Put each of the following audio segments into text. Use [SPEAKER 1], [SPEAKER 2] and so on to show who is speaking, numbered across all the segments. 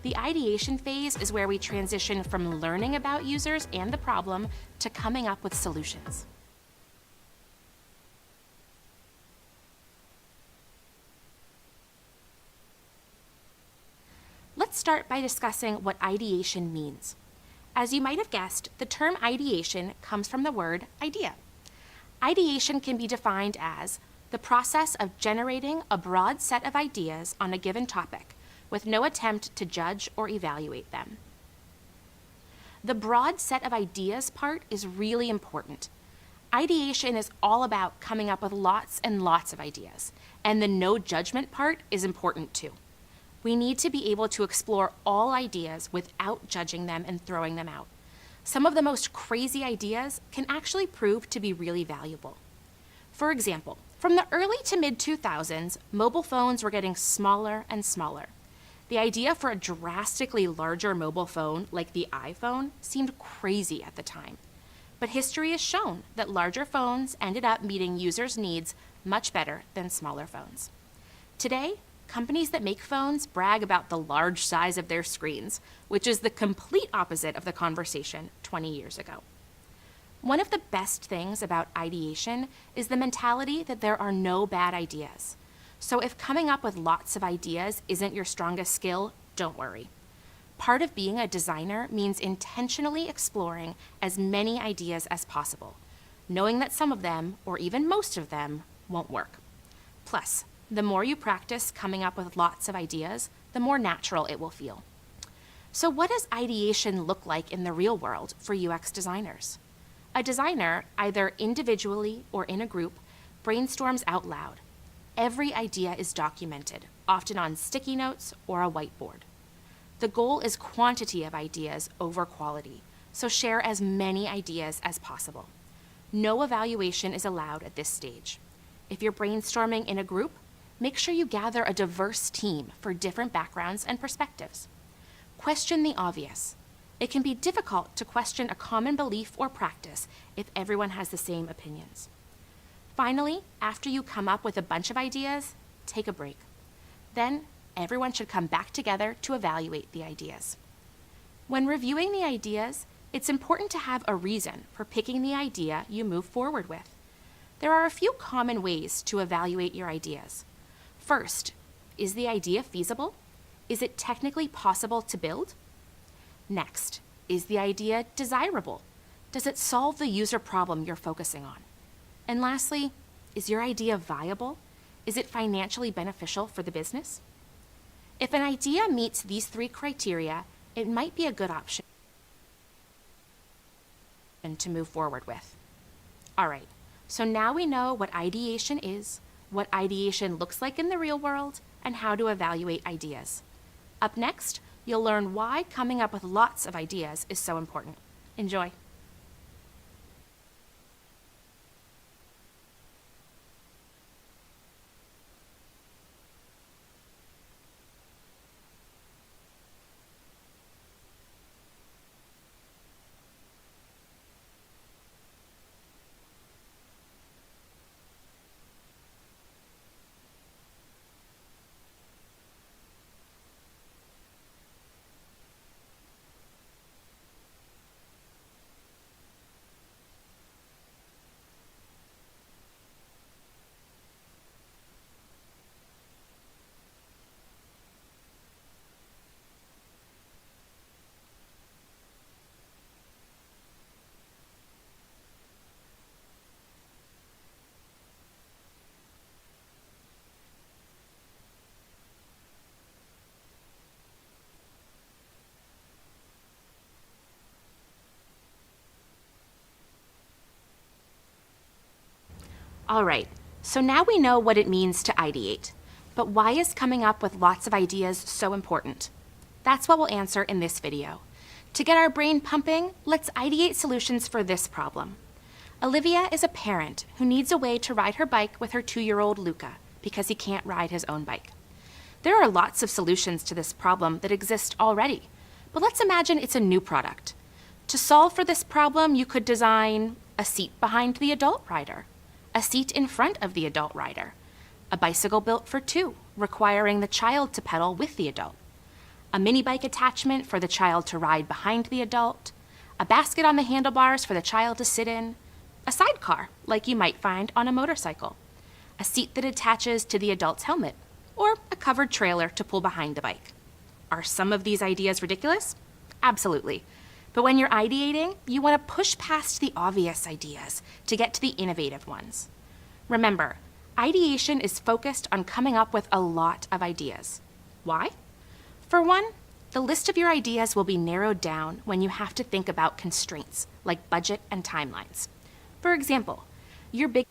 [SPEAKER 1] The ideation phase is where we transition from learning about users and the problem to coming up with solutions. Let's start by discussing what ideation means. As you might have guessed, the term ideation comes from the word idea. Ideation can be defined as the process of generating a broad set of ideas on a given topic, with no attempt to judge or evaluate them. The broad set of ideas part is really important. Ideation is all about coming up with lots and lots of ideas, and the no judgment part is important too. We need to be able to explore all ideas without judging them and throwing them out. Some of the most crazy ideas can actually prove to be really valuable. For example, from the early to mid-2000s, mobile phones were getting smaller and smaller. The idea for a drastically larger mobile phone like the iPhone seemed crazy at the time. But history has shown that larger phones ended up meeting users' needs much better than smaller phones. Today, companies that make phones brag about the large size of their screens, which is the complete opposite of the conversation 20 years ago. One of the best things about ideation is the mentality that there are no bad ideas. So if coming up with lots of ideas isn't your strongest skill, don't worry. Part of being a designer means intentionally exploring as many ideas as possible, knowing that some of them, or even most of them, won't work. Plus, the more you practice coming up with lots of ideas, the more natural it will feel. So what does ideation look like in the real world for UX designers? A designer, either individually or in a group, brainstorms out loud. Every idea is documented, often on sticky notes or a whiteboard. The goal is quantity of ideas over quality, so share as many ideas as possible. No evaluation is allowed at this stage. If you're brainstorming in a group, make sure you gather a diverse team for different backgrounds and perspectives. Question the obvious. It can be difficult to question a common belief or practice if everyone has the same opinions. Finally, after you come up with a bunch of ideas, take a break. Then, everyone should come back together to evaluate the ideas. When reviewing the ideas, it's important to have a reason for picking the idea you move forward with. There are a few common ways to evaluate your ideas. First, is the idea feasible? Is it technically possible to build? Next, is the idea desirable? Does it solve the user problem you're focusing on? And lastly, is your idea viable? Is it financially beneficial for the business? If an idea meets these three criteria, it might be a good option to move forward with. All right, so now we know what ideation is, what ideation looks like in the real world, and how to evaluate ideas. Up next, you'll learn why coming up with lots of ideas is so important. Enjoy. All right, so now we know what it means to ideate. But why is coming up with lots of ideas so important? That's what we'll answer in this video. To get our brain pumping, let's ideate solutions for this problem. Olivia is a parent who needs a way to ride her bike with her 2-year-old Luca because he can't ride his own bike. There are lots of solutions to this problem that exist already, but let's imagine it's a new product. To solve for this problem, you could design a seat behind the adult rider, a seat in front of the adult rider, a bicycle built for two, requiring the child to pedal with the adult, a mini bike attachment for the child to ride behind the adult, a basket on the handlebars for the child to sit in, a sidecar like you might find on a motorcycle, a seat that attaches to the adult's helmet, or a covered trailer to pull behind the bike. Are some of these ideas ridiculous? Absolutely. But when you're ideating, you want to push past the obvious ideas to get to the innovative ones. Remember, ideation is focused on coming up with a lot of ideas. Why? For one, the list of your ideas will be narrowed down when you have to think about constraints like budget and timelines. For example, your big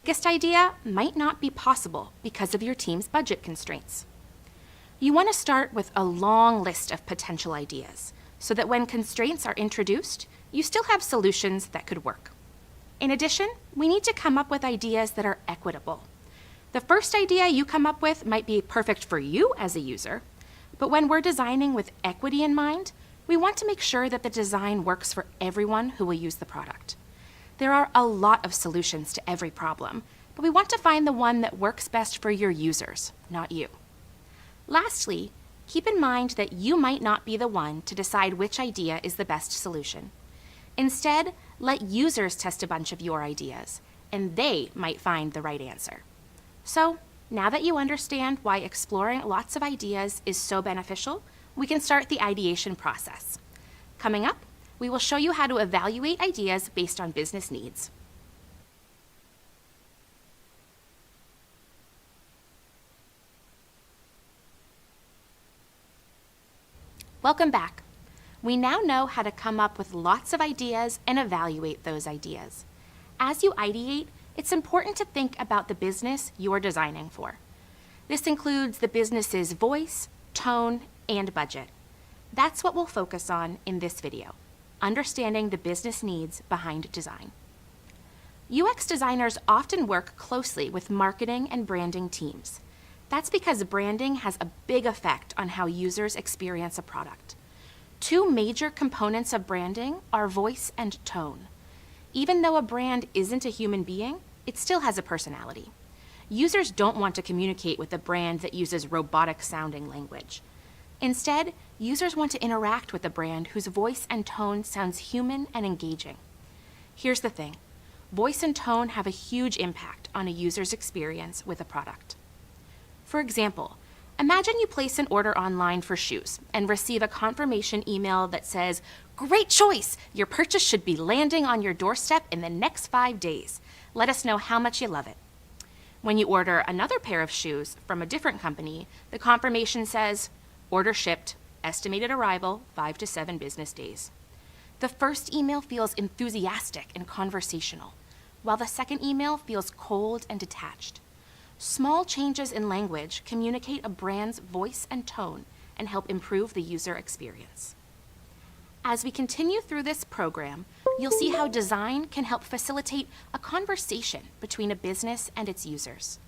[SPEAKER 1] biggest idea might not be possible because of your team's budget constraints. You want to start with a long list of potential ideas so that when constraints are introduced, you still have solutions that could work. In addition, we need to come up with ideas that are equitable. The first idea you come up with might be perfect for you as a user, but when we're designing with equity in mind, we want to make sure that the design works for everyone who will use the product. There are a lot of solutions to every problem, but we want to find the one that works best for your users, not you. Lastly, keep in mind that you might not be the one to decide which idea is the best solution. Instead, let users test a bunch of your ideas, and they might find the right answer. So, now that you understand why exploring lots of ideas is so beneficial, we can start the ideation process. Coming up, We will show you how to evaluate ideas based on business needs. Welcome back. We now know how to come up with lots of ideas and evaluate those ideas. As you ideate, it's important to think about the business you're designing for. This includes the business's voice, tone, and budget. That's what we'll focus on in this video, understanding the business needs behind design. UX designers often work closely with marketing and branding teams. That's because branding has a big effect on how users experience a product. Two major components of branding are voice and tone. Even though a brand isn't a human being, it still has a personality. Users don't want to communicate with a brand that uses robotic-sounding language. Instead, users want to interact with a brand whose voice and tone sounds human and engaging. Here's the thing. Voice and tone have a huge impact on a user's experience with a product. For example, imagine you place an order online for shoes and receive a confirmation email that says, "Great choice! Your purchase should be landing on your doorstep in the next 5 days. Let us know how much you love it." When you order another pair of shoes from a different company, the confirmation says, "Order shipped, estimated arrival 5 to 7 business days." The first email feels enthusiastic and conversational, while the second email feels cold and detached. Small changes in language communicate a brand's voice and tone and help improve the user experience. As we continue through this program, you'll see how design can help facilitate a conversation between a business and its users.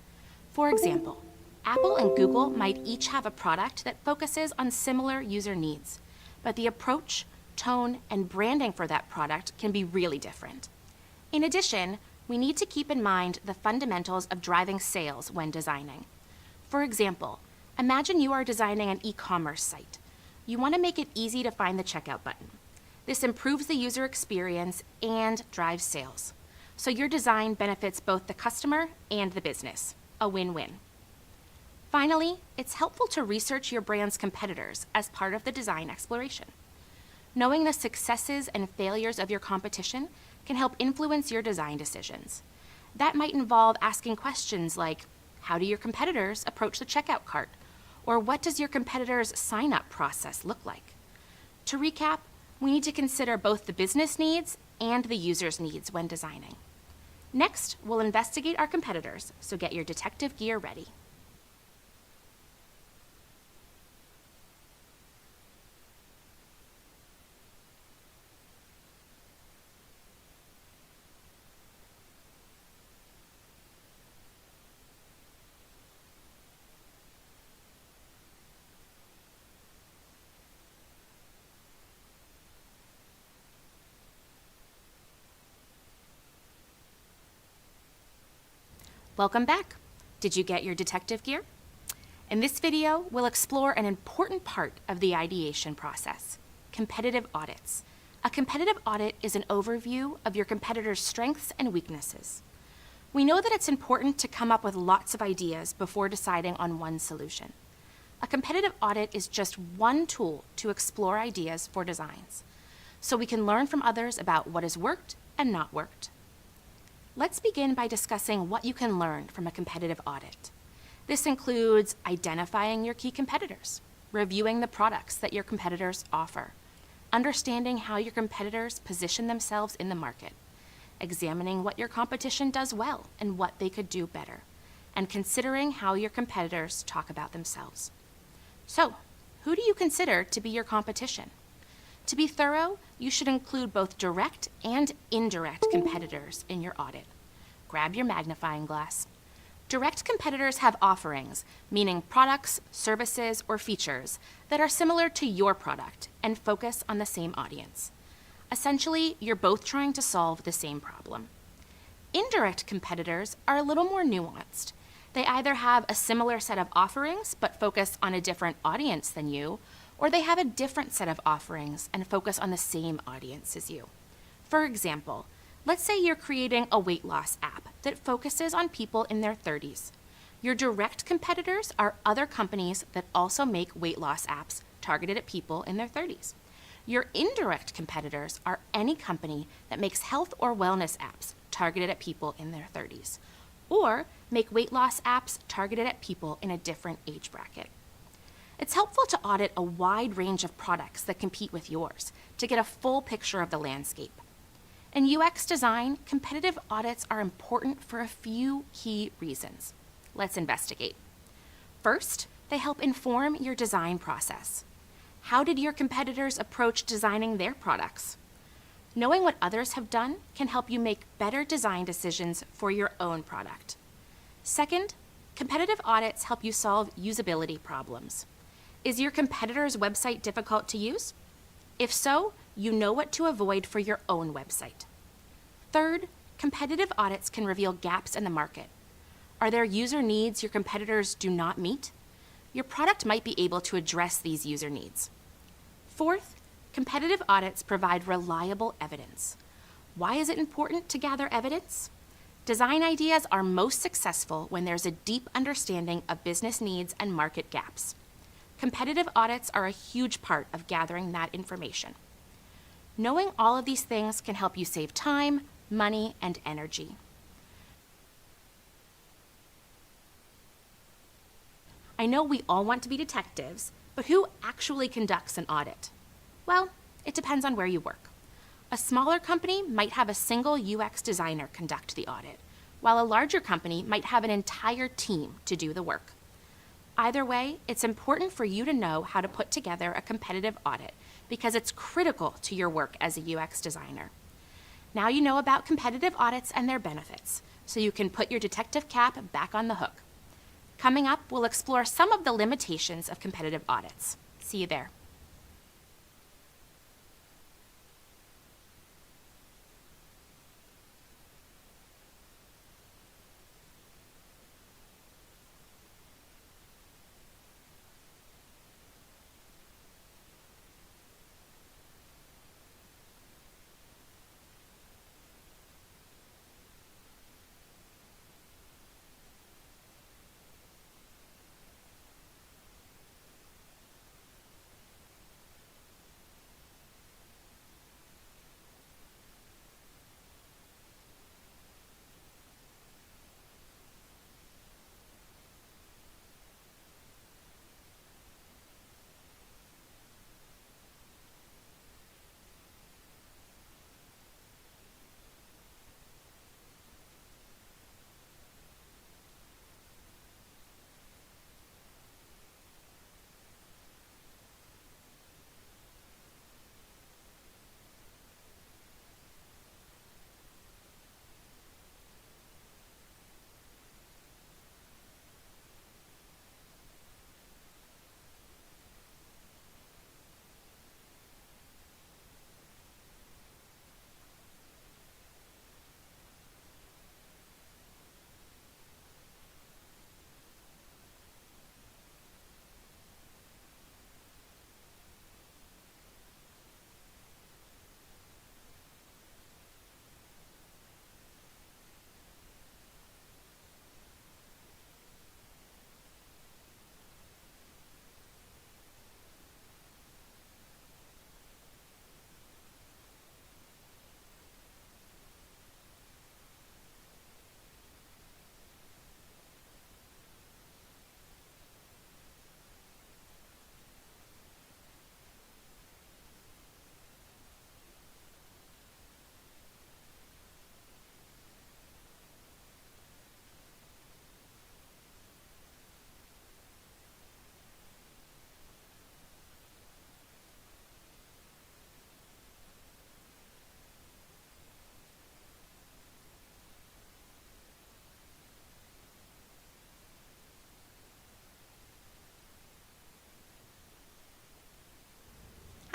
[SPEAKER 1] For example, Apple and Google might each have a product that focuses on similar user needs, but the approach, tone, and branding for that product can be really different. In addition, we need to keep in mind the fundamentals of driving sales when designing. For example, imagine you are designing an e-commerce site. You want to make it easy to find the checkout button. This improves the user experience and drives sales. So your design benefits both the customer and the business, a win-win. Finally, it's helpful to research your brand's competitors as part of the design exploration. Knowing the successes and failures of your competition can help influence your design decisions. That might involve asking questions like, how do your competitors approach the checkout cart? Or what does your competitor's sign-up process look like? To recap, we need to consider both the business needs and the user's needs when designing. Next, we'll investigate our competitors, so get your detective gear ready. Welcome back. Did you get your detective gear? In this video, we'll explore an important part of the ideation process, competitive audits. A competitive audit is an overview of your competitor's strengths and weaknesses. We know that it's important to come up with lots of ideas before deciding on one solution. A competitive audit is just one tool to explore ideas for designs, so we can learn from others about what has worked and not worked. Let's begin by discussing what you can learn from a competitive audit. This includes identifying your key competitors, reviewing the products that your competitors offer, understanding how your competitors position themselves in the market, examining what your competition does well and what they could do better, and considering how your competitors talk about themselves. So, who do you consider to be your competition? To be thorough, you should include both direct and indirect competitors in your audit. Grab your magnifying glass. Direct competitors have offerings, meaning products, services, or features that are similar to your product and focus on the same audience. Essentially, you're both trying to solve the same problem. Indirect competitors are a little more nuanced. They either have a similar set of offerings but focus on a different audience than you, or they have a different set of offerings and focus on the same audience as you. For example, let's say you're creating a weight loss app that focuses on people in their 30s. Your direct competitors are other companies that also make weight loss apps targeted at people in their 30s. Your indirect competitors are any company that makes health or wellness apps targeted at people in their 30s, or make weight loss apps targeted at people in a different age bracket. It's helpful to audit a wide range of products that compete with yours to get a full picture of the landscape. In UX design, competitive audits are important for a few key reasons. Let's investigate. First, they help inform your design process. How did your competitors approach designing their products? Knowing what others have done can help you make better design decisions for your own product. Second, competitive audits help you solve usability problems. Is your competitor's website difficult to use? If so, you know what to avoid for your own website. Third, competitive audits can reveal gaps in the market. Are there user needs your competitors do not meet? Your product might be able to address these user needs. Fourth, competitive audits provide reliable evidence. Why is it important to gather evidence? Design ideas are most successful when there's a deep understanding of business needs and market gaps. Competitive audits are a huge part of gathering that information. Knowing all of these things can help you save time, money, and energy. I know we all want to be detectives, but who actually conducts an audit? Well, it depends on where you work. A smaller company might have a single UX designer conduct the audit, while a larger company might have an entire team to do the work. Either way, it's important for you to know how to put together a competitive audit because it's critical to your work as a UX designer. Now you know about competitive audits and their benefits, so you can put your detective cap back on the hook. Coming up, we'll explore some of the limitations of competitive audits. See you there.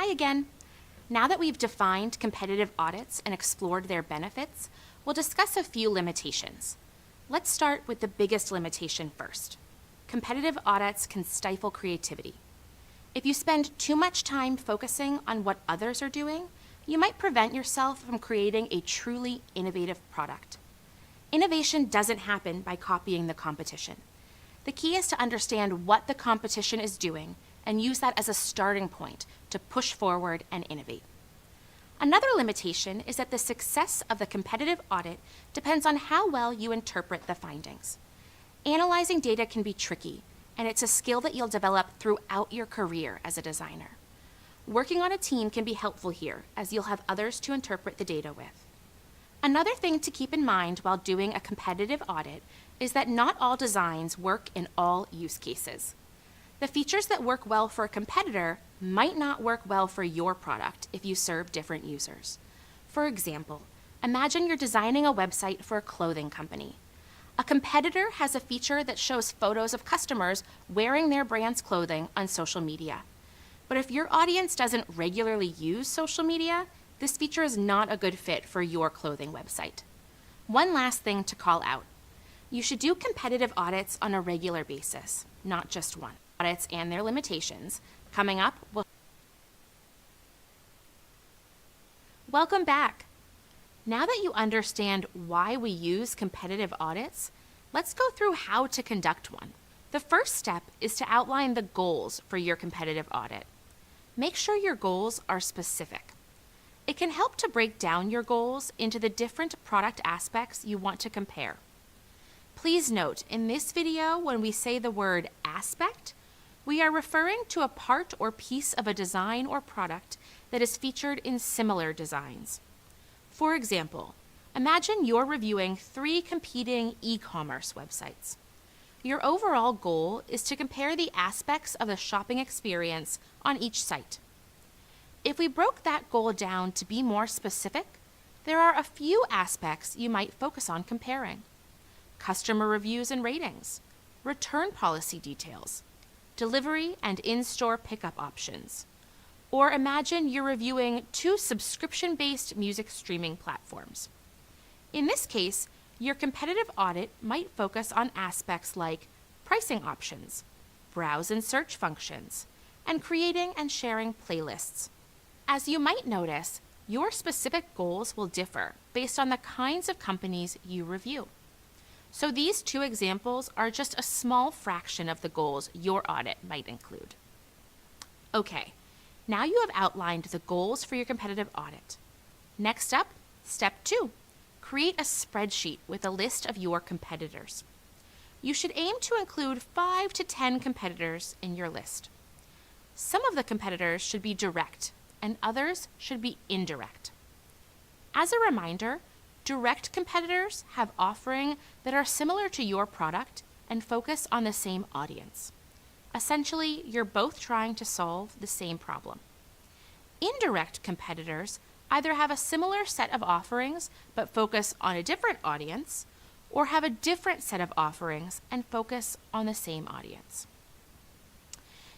[SPEAKER 1] Hi again. Now that we've defined competitive audits and explored their benefits, we'll discuss a few limitations. Let's start with the biggest limitation first. Competitive audits can stifle creativity. If you spend too much time focusing on what others are doing, you might prevent yourself from creating a truly innovative product. Innovation doesn't happen by copying the competition. The key is to understand what the competition is doing and use that as a starting point to push forward and innovate. Another limitation is that the success of the competitive audit depends on how well you interpret the findings. Analyzing data can be tricky, and it's a skill that you'll develop throughout your career as a designer. Working on a team can be helpful here, as you'll have others to interpret the data with. Another thing to keep in mind while doing a competitive audit is that not all designs work in all use cases. The features that work well for a competitor might not work well for your product if you serve different users. For example, imagine you're designing a website for a clothing company. A competitor has a feature that shows photos of customers wearing their brand's clothing on social media. But if your audience doesn't regularly use social media, this feature is not a good fit for your clothing website. One last thing to call out. You should do competitive audits on a regular basis, not just one. Audits and their limitations. Coming up, Welcome back. Now that you understand why we use competitive audits, let's go through how to conduct one. The first step is to outline the goals for your competitive audit. Make sure your goals are specific. It can help to break down your goals into the different product aspects you want to compare. Please note, in this video, when we say the word aspect, we are referring to a part or piece of a design or product that is featured in similar designs. For example, imagine you're reviewing 3 competing e-commerce websites. Your overall goal is to compare the aspects of the shopping experience on each site. If we broke that goal down to be more specific, there are a few aspects you might focus on comparing. Customer reviews and ratings, return policy details, delivery and in-store pickup options. Or imagine you're reviewing 2 subscription-based music streaming platforms. In this case, your competitive audit might focus on aspects like pricing options, browse and search functions, and creating and sharing playlists. As you might notice, your specific goals will differ based on the kinds of companies you review. So these 2 examples are just a small fraction of the goals your audit might include. Okay, now you have outlined the goals for your competitive audit. Next up, step 2, create a spreadsheet with a list of your competitors. You should aim to include 5 to 10 competitors in your list. Some of the competitors should be direct, and others should be indirect. As a reminder, direct competitors have offerings that are similar to your product and focus on the same audience. Essentially, you're both trying to solve the same problem. Indirect competitors either have a similar set of offerings but focus on a different audience, or have a different set of offerings and focus on the same audience.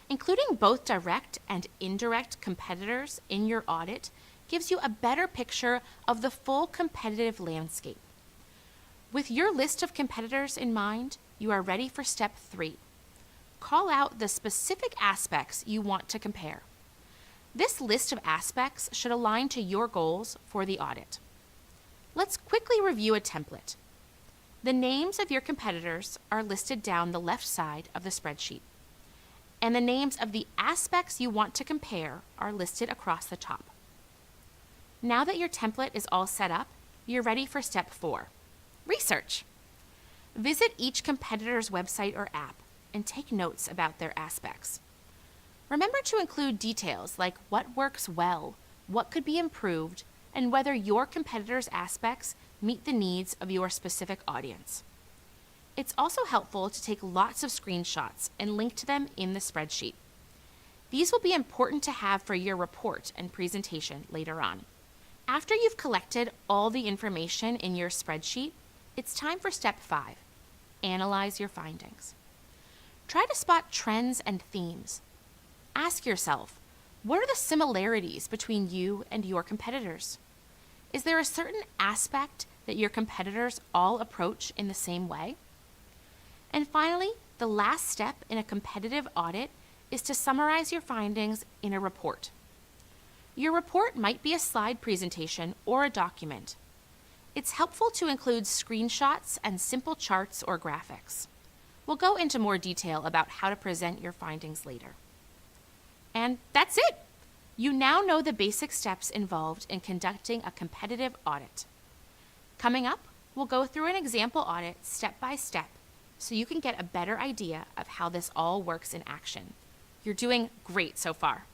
[SPEAKER 1] Including both direct and indirect competitors in your audit gives you a better picture of the full competitive landscape. With your list of competitors in mind, you are ready for step 3. Call out the specific aspects you want to compare. This list of aspects should align to your goals for the audit. Let's quickly review a template. The names of your competitors are listed down the left side of the spreadsheet, and the names of the aspects you want to compare are listed across the top. Now that your template is all set up, you're ready for step 4, research. Visit each competitor's website or app and take notes about their aspects. Remember to include details like what works well, what could be improved, and whether your competitor's aspects meet the needs of your specific audience. It's also helpful to take lots of screenshots and link to them in the spreadsheet. These will be important to have for your report and presentation later on. After you've collected all the information in your spreadsheet, it's time for step 5, analyze your findings. Try to spot trends and themes. Ask yourself, what are the similarities between you and your competitors? Is there a certain aspect that your competitors all approach in the same way? And finally, the last step in a competitive audit is to summarize your findings in a report. Your report might be a slide presentation or a document. It's helpful to include screenshots and simple charts or graphics. We'll go into more detail about how to present your findings later. And that's it. You now know the basic steps involved in conducting a competitive audit. Coming up, we'll go through an example audit step by step so you can get a better idea of how this all works in action. You're doing great so far.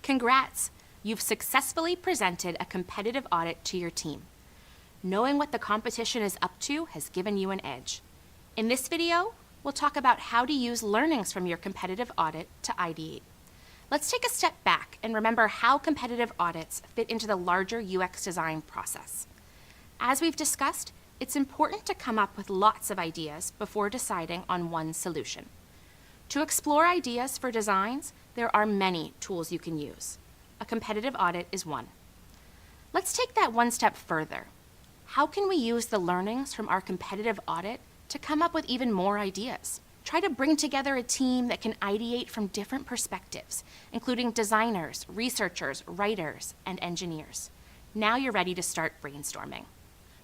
[SPEAKER 1] Congrats! You've successfully presented a competitive audit to your team. Knowing what the competition is up to has given you an edge. In this video, we'll talk about how to use learnings from your competitive audit to ideate. Let's take a step back and remember how competitive audits fit into the larger UX design process. As we've discussed, it's important to come up with lots of ideas before deciding on one solution. To explore ideas for designs, there are many tools you can use. A competitive audit is one. Let's take that one step further. How can we use the learnings from our competitive audit to come up with even more ideas? Try to bring together a team that can ideate from different perspectives, including designers, researchers, writers, and engineers. Now you're ready to start brainstorming.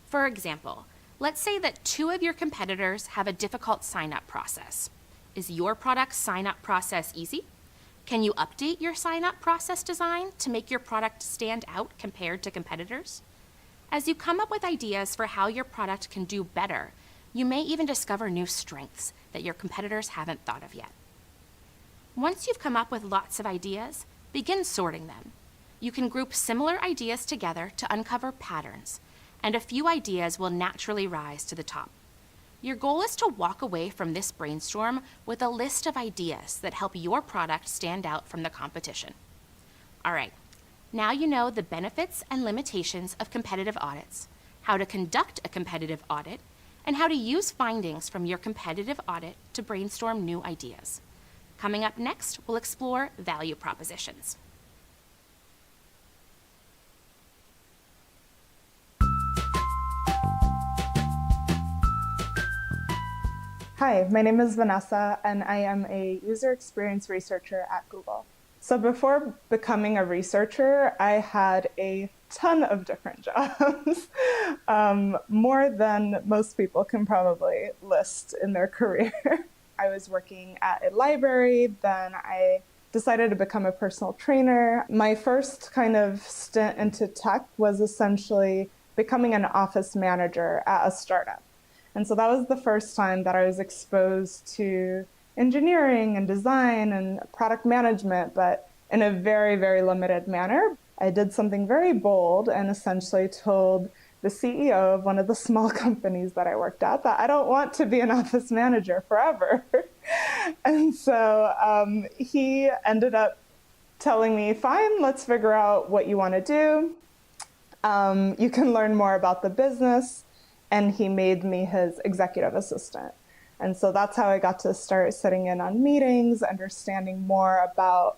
[SPEAKER 1] For example, let's say that two of your competitors have a difficult sign-up process. Is your product's sign-up process easy? Can you update your sign-up process design to make your product stand out compared to competitors? As you come up with ideas for how your product can do better, you may even discover new strengths that your competitors haven't thought of yet. Once you've come up with lots of ideas, begin sorting them. You can group similar ideas together to uncover patterns, and a few ideas will naturally rise to the top. Your goal is to walk away from this brainstorm with a list of ideas that help your product stand out from the competition. All right, now you know the benefits and limitations of competitive audits, how to conduct a competitive audit, and how to use findings from your competitive audit to brainstorm new ideas. Coming up next, we'll explore value propositions.
[SPEAKER 2] Hi, my name is Vanessa, and I am a user experience researcher at Google. So before becoming a researcher, I had a ton of different jobs, more than most people can probably list in their career. I was working at a library, then I decided to become a personal trainer. My first kind of stint into tech was essentially becoming an office manager at a startup. And so that was the first time that I was exposed to engineering and design and product management, but in a very, very limited manner. I did something very bold and essentially told the CEO of one of the small companies that I worked at that I don't want to be an office manager forever. And so he ended up telling me, fine, let's figure out what you want to do. You can learn more about the business. And he made me his executive assistant. And so that's how I got to start sitting in on meetings, understanding more about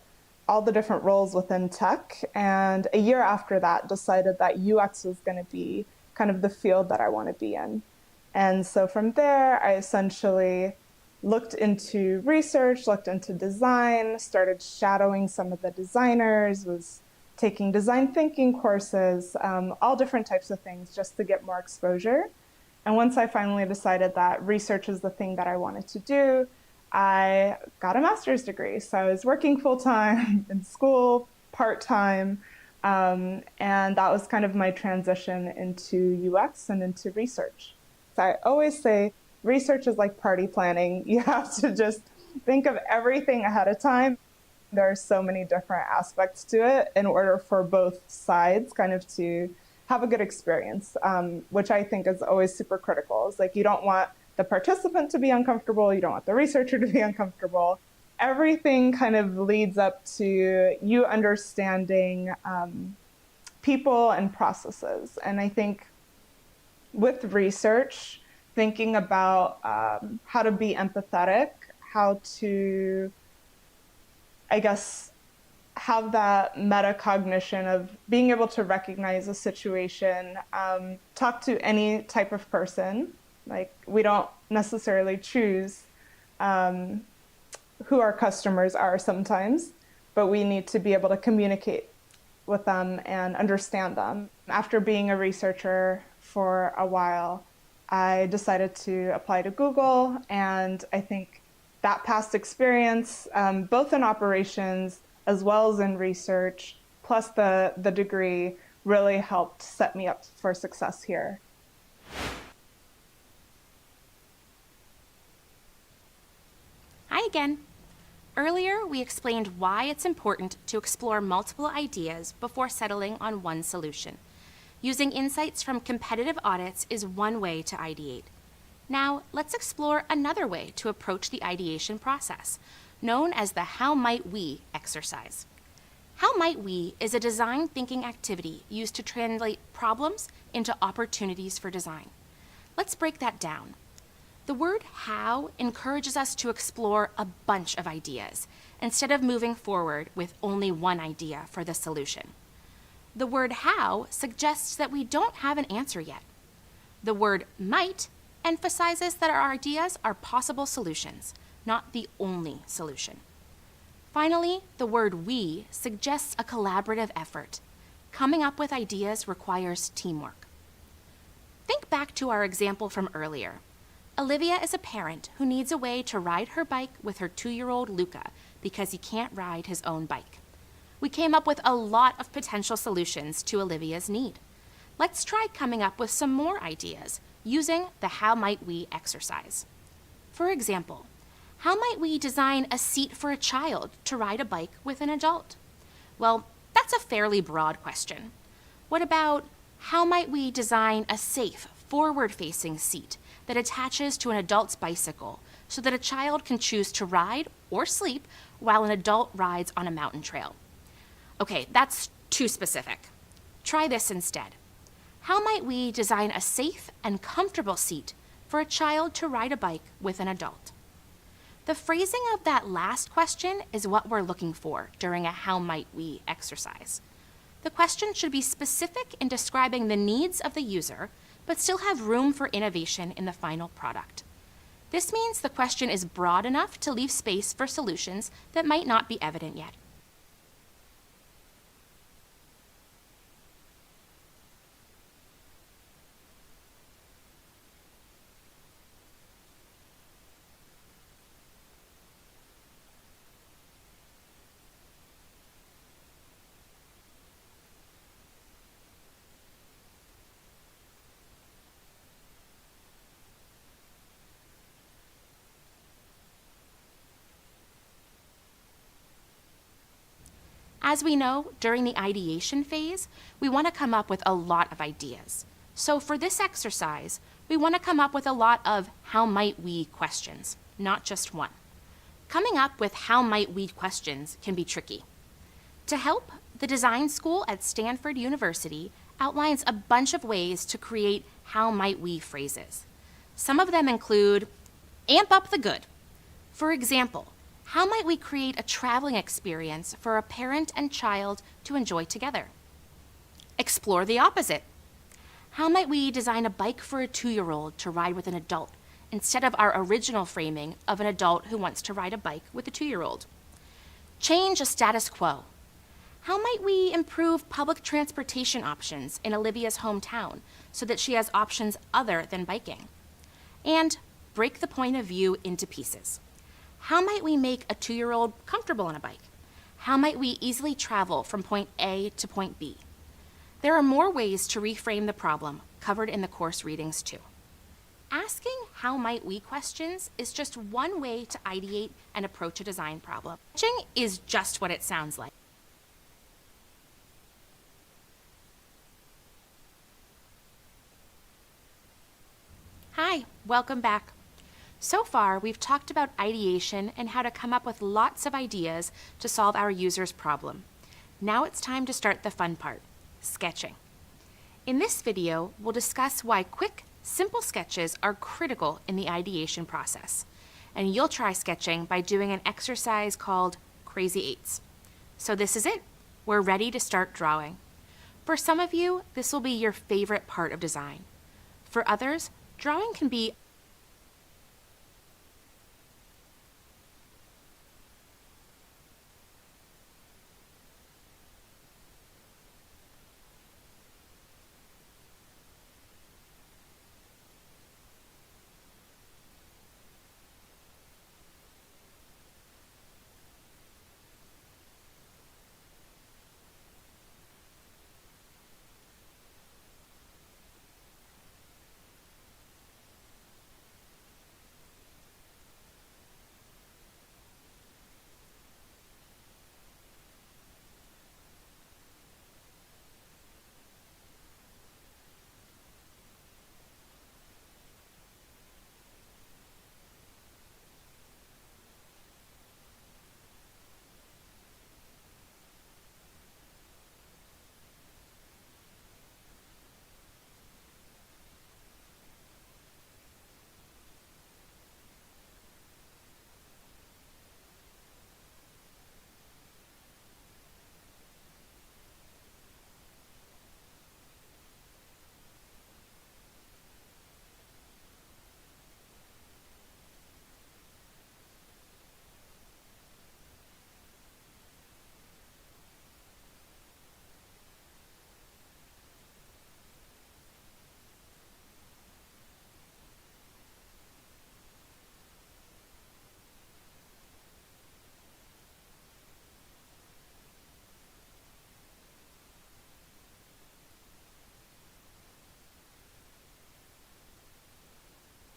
[SPEAKER 2] all the different roles within tech. And a year after that, decided that UX was going to be kind of the field that I want to be in. And so from there, I essentially looked into research, looked into design, started shadowing some of the designers, was taking design thinking courses, all different types of things just to get more exposure. And once I finally decided that research is the thing that I wanted to do, I got a master's degree. So I was working full-time in school, part-time, and that was kind of my transition into UX and into research. So I always say research is like party planning. You have to just think of everything ahead of time. There are so many different aspects to it in order for both sides kind of to have a good experience, which I think is always super critical. It's like you don't want the participant to be uncomfortable. You don't want the researcher to be uncomfortable. Everything kind of leads up to you understanding people and processes. And I think with research, thinking about how to be empathetic, how to, I guess, have that metacognition of being able to recognize a situation, talk to any type of person. Like we don't necessarily choose who our customers are sometimes, but we need to be able to communicate with them and understand them. After being a researcher for a while, I decided to apply to Google, and I think that past experience, both in operations as well as in research, plus the degree, really helped set me up for success here.
[SPEAKER 1] Hi again. Earlier, we explained why it's important to explore multiple ideas before settling on one solution. Using insights from competitive audits is one way to ideate. Now, let's explore another way to approach the ideation process, known as the How Might We exercise. How Might We is a design thinking activity used to translate problems into opportunities for design. Let's break that down. The word how encourages us to explore a bunch of ideas instead of moving forward with only one idea for the solution. The word how suggests that we don't have an answer yet. The word might emphasizes that our ideas are possible solutions, not the only solution. Finally, the word we suggests a collaborative effort. Coming up with ideas requires teamwork. Think back to our example from earlier. Olivia is a parent who needs a way to ride her bike with her 2-year-old Luca because he can't ride his own bike. We came up with a lot of potential solutions to Olivia's need. Let's try coming up with some more ideas using the How Might We exercise. For example, how might we design a seat for a child to ride a bike with an adult? Well, that's a fairly broad question. What about how might we design a safe, forward-facing seat that attaches to an adult's bicycle so that a child can choose to ride or sleep while an adult rides on a mountain trail? Okay, that's too specific. Try this instead. How might we design a safe and comfortable seat for a child to ride a bike with an adult? The phrasing of that last question is what we're looking for during a How Might We exercise. The question should be specific in describing the needs of the user, but still have room for innovation in the final product. This means the question is broad enough to leave space for solutions that might not be evident yet. As we know, during the ideation phase, we want to come up with a lot of ideas. So for this exercise, we want to come up with a lot of how might we questions, not just one. Coming up with how might we questions can be tricky. To help, the design school at Stanford University outlines a bunch of ways to create how might we phrases. Some of them include amp up the good. For example, how might we create a traveling experience for a parent and child to enjoy together? Explore the opposite. How might we design a bike for a 2-year-old to ride with an adult instead of our original framing of an adult who wants to ride a bike with a 2-year-old? Change a status quo. How might we improve public transportation options in Olivia's hometown so that she has options other than biking? And break the point of view into pieces. How might we make a 2-year-old comfortable on a bike? How might we easily travel from point A to point B? There are more ways to reframe the problem covered in the course readings too. Asking how might we questions is just one way to ideate and approach a design problem. Sketching is just what it sounds like. Hi, welcome back. So far, we've talked about ideation and how to come up with lots of ideas to solve our user's problem. Now it's time to start the fun part, sketching. In this video, we'll discuss why quick, simple sketches are critical in the ideation process. And you'll try sketching by doing an exercise called Crazy Eights. So this is it. We're ready to start drawing. For some of you, this will be your favorite part of design. For others, drawing can be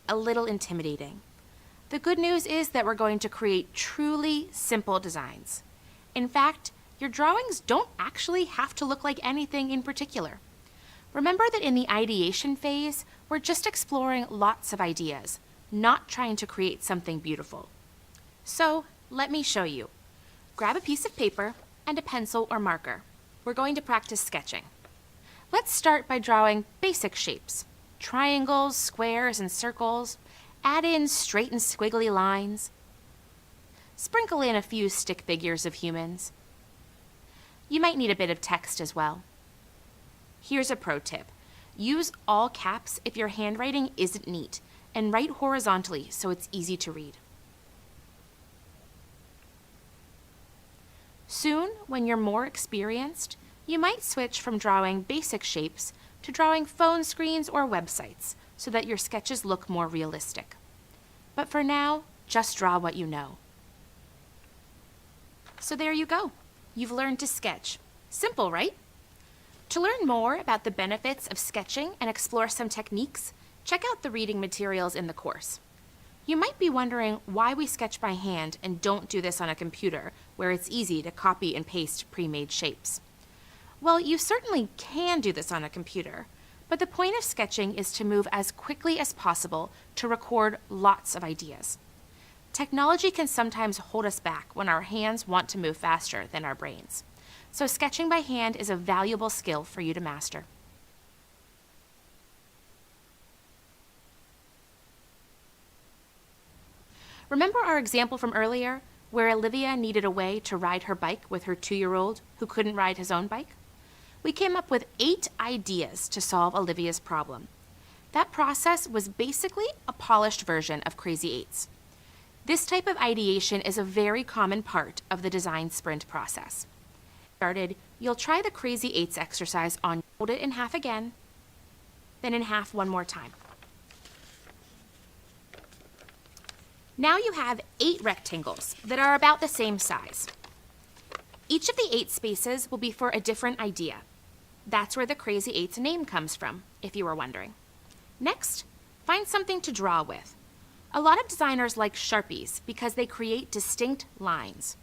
[SPEAKER 1] a little intimidating. The good news is that we're going to create truly simple designs. In fact, your drawings don't actually have to look like anything in particular. Remember that in the ideation phase, we're just exploring lots of ideas, not trying to create something beautiful. So, let me show you. Grab a piece of paper and a pencil or marker. We're going to practice sketching. Let's start by drawing basic shapes. Triangles, squares, and circles. Add in straight and squiggly lines. Sprinkle in a few stick figures of humans. You might need a bit of text as well. Here's a pro tip. Use all caps if your handwriting isn't neat, and write horizontally so it's easy to read. Soon, when you're more experienced, you might switch from drawing basic shapes to drawing phone screens or websites so that your sketches look more realistic. But for now, just draw what you know. So there you go. You've learned to sketch. Simple, right? To learn more about the benefits of sketching and explore some techniques, check out the reading materials in the course. You might be wondering why we sketch by hand and don't do this on a computer where it's easy to copy and paste pre-made shapes. Well, you certainly can do this on a computer, but the point of sketching is to move as quickly as possible to record lots of ideas. Technology can sometimes hold us back when our hands want to move faster than our brains. So sketching by hand is a valuable skill for you to master. Remember our example from earlier, where Olivia needed a way to ride her bike with her 2-year-old who couldn't ride his own bike? We came up with 8 ideas to solve Olivia's problem. That process was basically a polished version of Crazy 8s. This type of ideation is a very common part of the design sprint process. Started, you'll try the Crazy 8s exercise on. Fold it in half again, then in half one more time. Now you have 8 rectangles that are about the same size. Each of the 8 spaces will be for a different idea. That's where the Crazy 8s name comes from, if you were wondering. Next, find something to draw with. A lot of designers like Sharpies because they create distinct lines.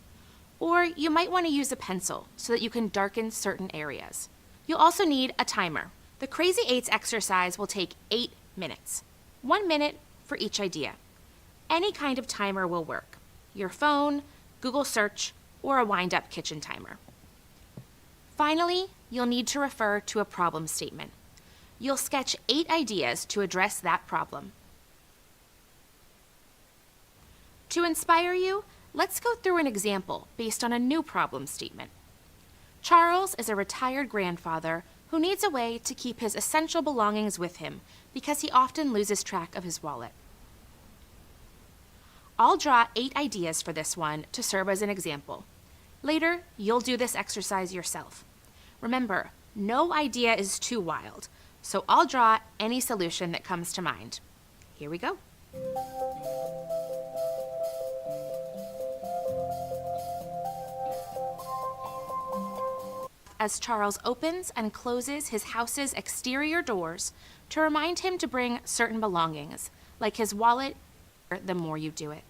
[SPEAKER 1] Or you might want to use a pencil so that you can darken certain areas. You'll also need a timer. The Crazy 8s exercise will take 8 minutes. 1 minute for each idea. Any kind of timer will work. Your phone, Google search, or a wind-up kitchen timer. Finally, you'll need to refer to a problem statement. You'll sketch 8 ideas to address that problem. To inspire you, let's go through an example based on a new problem statement. Charles is a retired grandfather who needs a way to keep his essential belongings with him because he often loses track of his wallet. I'll draw 8 ideas for this one to serve as an example. Later, you'll do this exercise yourself. Remember, no idea is too wild, so I'll draw any solution that comes to mind. Here we go. As Charles opens and closes his house's exterior doors to remind him to bring certain belongings, like his wallet, the more you do it.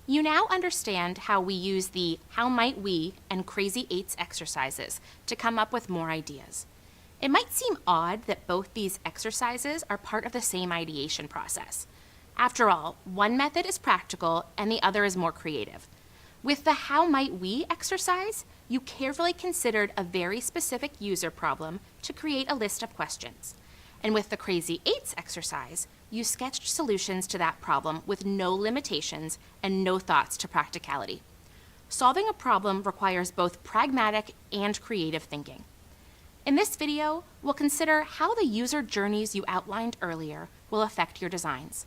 [SPEAKER 1] You now understand how we use the how might we and Crazy 8s exercises to come up with more ideas. It might seem odd that both these exercises are part of the same ideation process. After all, one method is practical and the other is more creative. With the how might we exercise, you carefully considered a very specific user problem to create a list of questions. And with the Crazy 8s exercise, you sketched solutions to that problem with no limitations and no thoughts to practicality. Solving a problem requires both pragmatic and creative thinking. In this video, we'll consider how the user journeys you outlined earlier will affect your designs.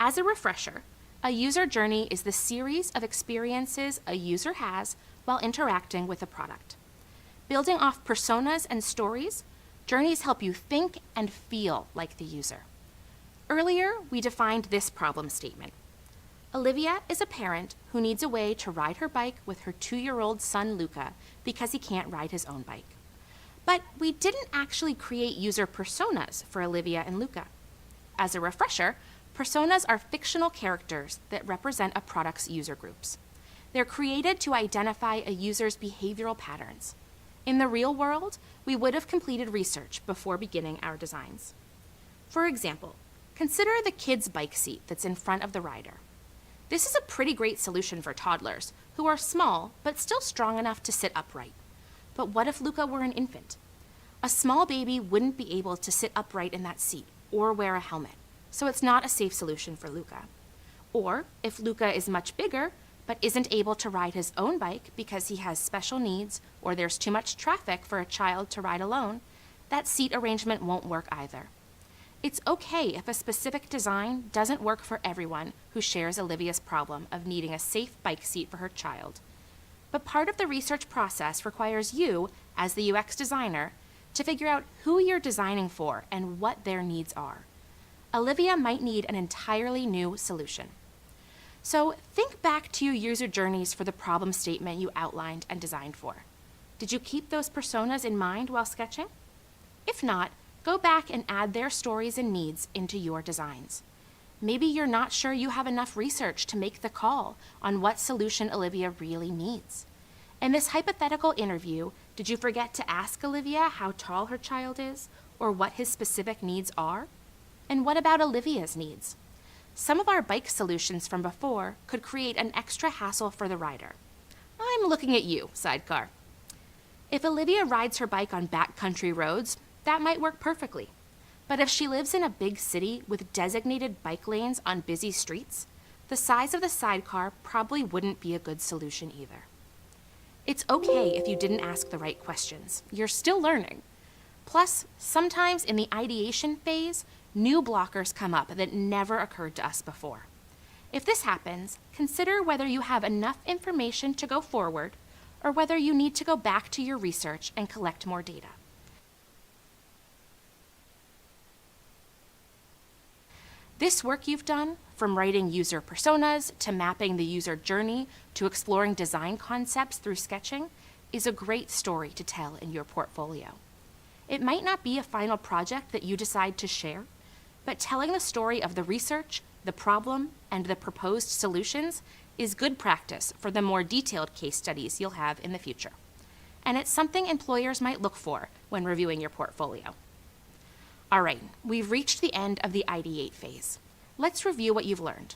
[SPEAKER 1] As a refresher, a user journey is the series of experiences a user has while interacting with a product. Building off personas and stories, journeys help you think and feel like the user. Earlier, we defined this problem statement. Olivia is a parent who needs a way to ride her bike with her 2-year-old son, Luca, because he can't ride his own bike. But we didn't actually create user personas for Olivia and Luca. As a refresher, personas are fictional characters that represent a product's user groups. They're created to identify a user's behavioral patterns. In the real world, we would have completed research before beginning our designs. For example, consider the kid's bike seat that's in front of the rider. This is a pretty great solution for toddlers who are small but still strong enough to sit upright. But what if Luca were an infant? A small baby wouldn't be able to sit upright in that seat, or wear a helmet, so it's not a safe solution for Luca. Or if Luca is much bigger but isn't able to ride his own bike because he has special needs or there's too much traffic for a child to ride alone, that seat arrangement won't work either. It's okay if a specific design doesn't work for everyone who shares Olivia's problem of needing a safe bike seat for her child. But part of the research process requires you, as the UX designer, to figure out who you're designing for and what their needs are. Olivia might need an entirely new solution. So think back to your user journeys for the problem statement you outlined and designed for. Did you keep those personas in mind while sketching? If not, go back and add their stories and needs into your designs. Maybe you're not sure you have enough research to make the call on what solution Olivia really needs. In this hypothetical interview, did you forget to ask Olivia how tall her child is or what his specific needs are? And what about Olivia's needs? Some of our bike solutions from before could create an extra hassle for the rider. I'm looking at you, sidecar. If Olivia rides her bike on backcountry roads, that might work perfectly. But if she lives in a big city with designated bike lanes on busy streets, the size of the sidecar probably wouldn't be a good solution either. It's okay if you didn't ask the right questions. You're still learning. Plus, sometimes in the ideation phase, new blockers come up that never occurred to us before. If this happens, consider whether you have enough information to go forward or whether you need to go back to your research and collect more data. This work you've done, from writing user personas to mapping the user journey to exploring design concepts through sketching, is a great story to tell in your portfolio. It might not be a final project that you decide to share, but telling the story of the research, the problem, and the proposed solutions is good practice for the more detailed case studies you'll have in the future. And it's something employers might look for when reviewing your portfolio. All right, we've reached the end of the ideate phase. Let's review what you've learned.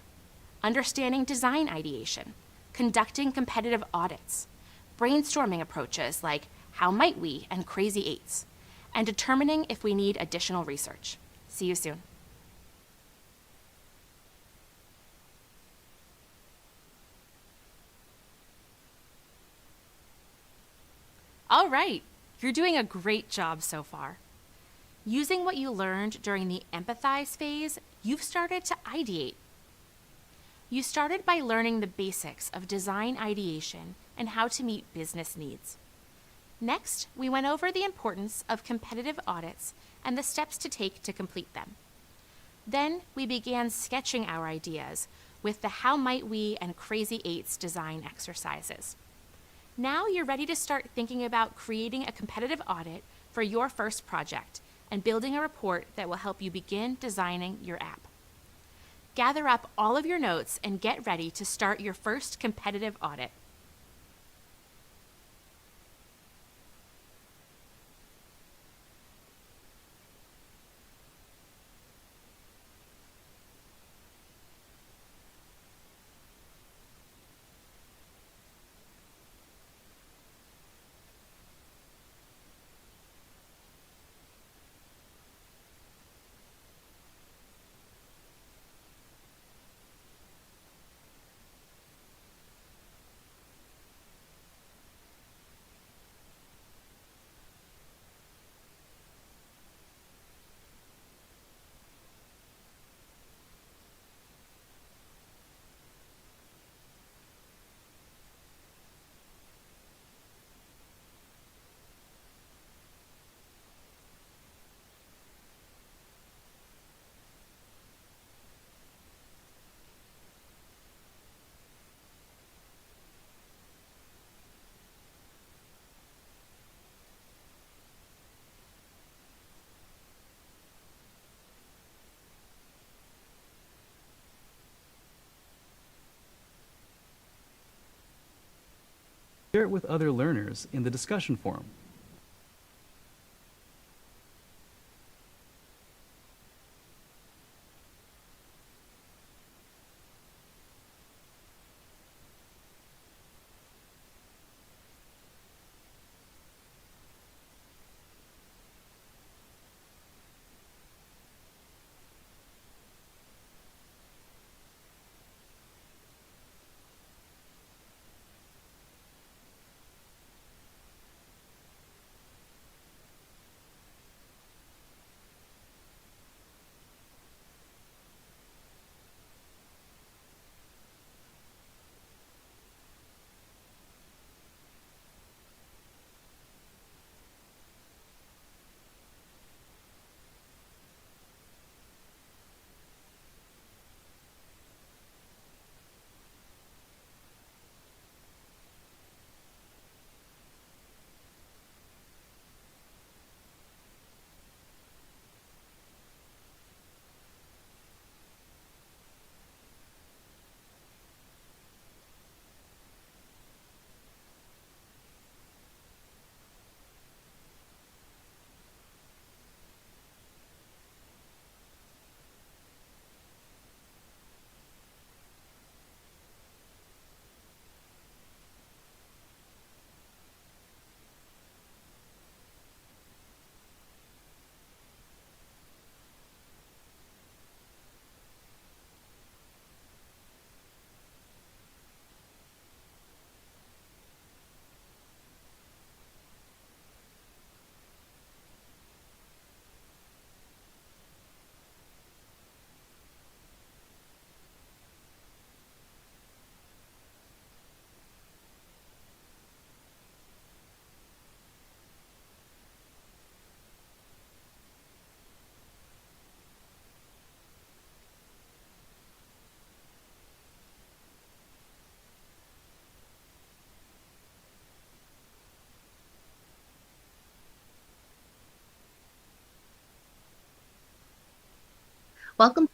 [SPEAKER 1] Understanding design ideation, conducting competitive audits, brainstorming approaches like how might we and crazy eights, and determining if we need additional research. See you soon. All right, you're doing a great job so far. Using what you learned during the empathize phase, you've started to ideate. You started by learning the basics of design ideation and how to meet business needs. Next, we went over the importance of competitive audits and the steps to take to complete them. Then, we began sketching our ideas with the how might we and crazy eights design exercises. Now you're ready to start thinking about creating a competitive audit for your first project and building a report that will help you begin designing your app. Gather up all of your notes and get ready to start your first competitive audit.
[SPEAKER 3] Share it with other learners in the discussion forum.
[SPEAKER 4] Welcome.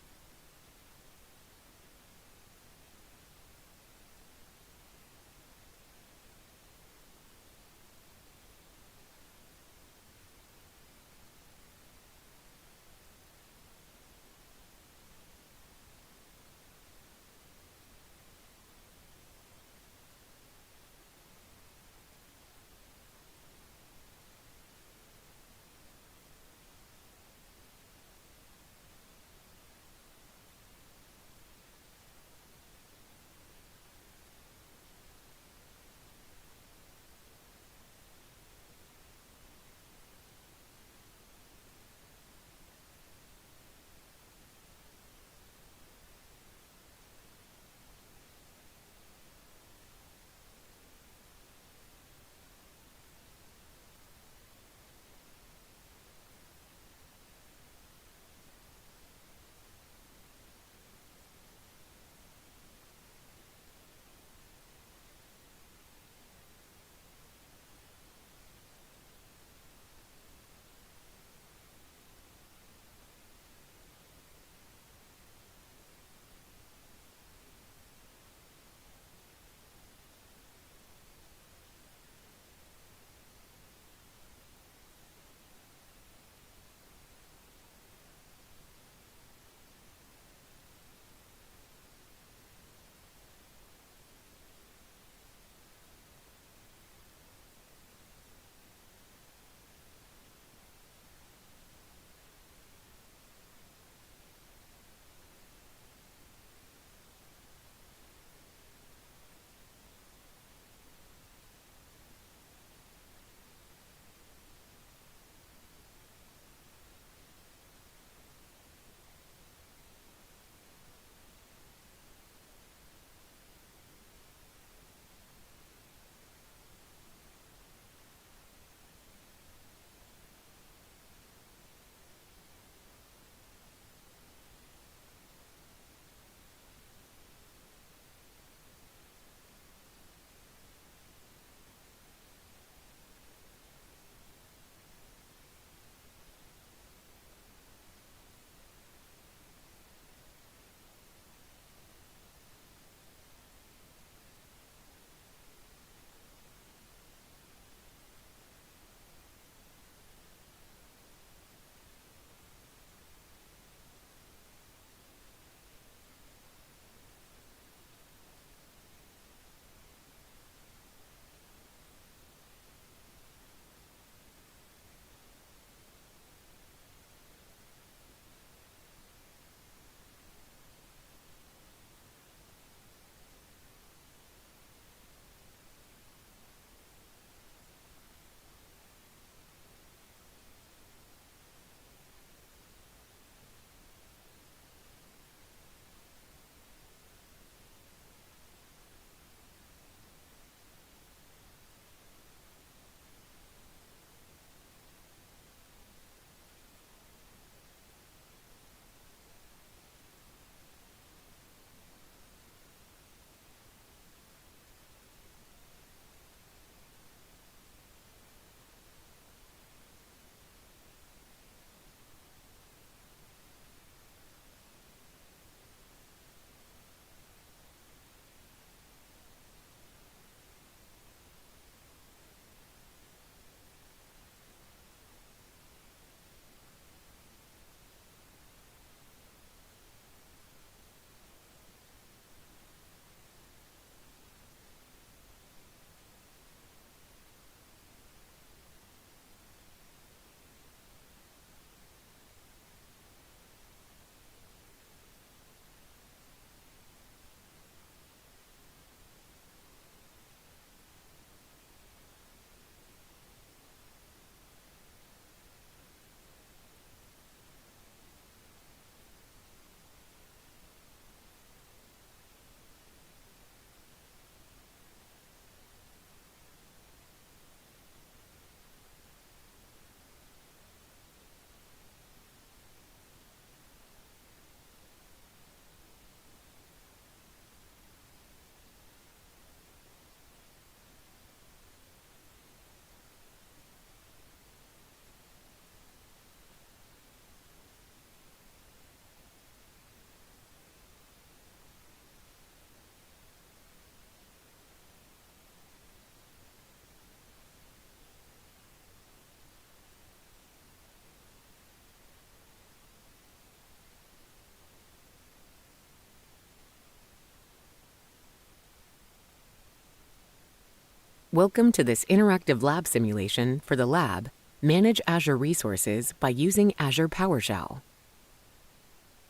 [SPEAKER 4] Welcome to this interactive lab simulation for the lab Manage Azure Resources by using Azure PowerShell.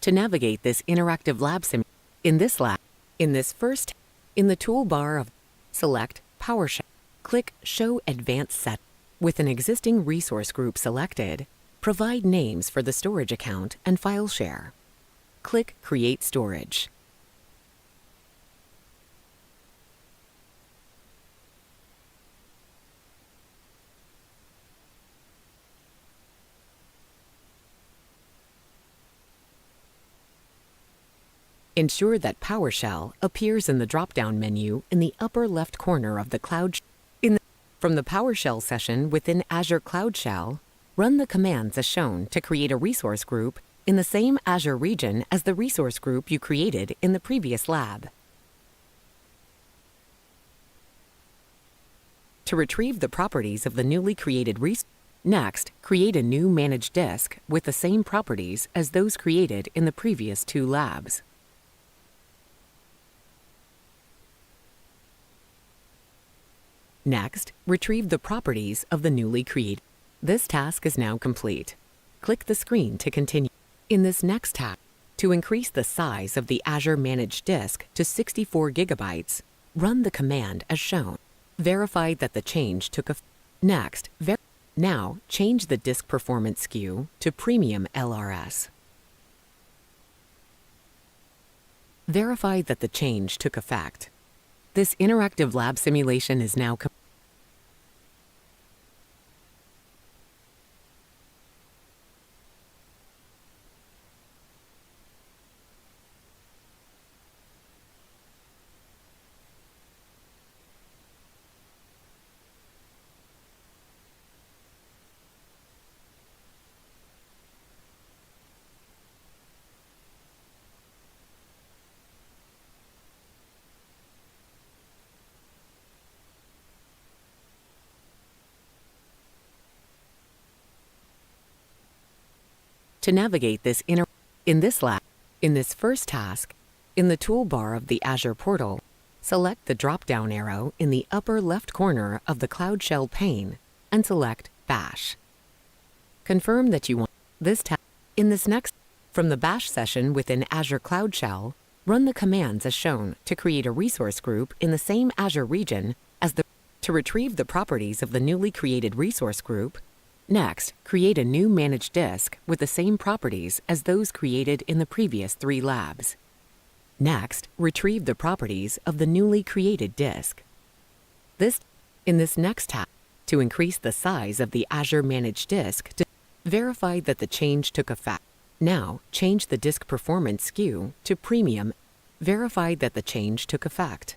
[SPEAKER 4] To navigate this interactive lab in this toolbar of select PowerShell, click Show Advanced Set. With an existing resource group selected, provide names for the storage account and file share. Click Create Storage. Ensure that PowerShell appears in the drop-down menu in the upper left corner of the Cloud. From the PowerShell session within Azure Cloud Shell, run the commands as shown to create a resource group in the same Azure region as the resource group you created in the previous lab. To retrieve the properties of the newly created resource, next, create a new managed disk with the same properties as those created in the previous two labs. Next, retrieve the properties of the newly created. This task is now complete. Click the screen to continue. In this next task, to increase the size of the Azure Managed Disk to 64 gigabytes, run the command as shown. Verify that the change took effect. Next, now change the disk performance SKU to Premium LRS. Verify that the change took effect. This interactive lab simulation is now complete. To navigate this in this first task, in the toolbar of the Azure portal, select the drop-down arrow in the upper left corner of the Cloud Shell pane and select Bash. Confirm that you want this task. In this next, from the Bash session within Azure Cloud Shell, run the commands as shown to create a resource group in the same Azure region as to retrieve the properties of the newly created resource group. Next, create a new managed disk with the same properties as those created in the previous three labs. Next, retrieve the properties of the newly created disk. In this next task, to increase the size of the Azure Managed Disk, to verify that the change took effect. Now, change the disk performance SKU to Premium. Verify that the change took effect.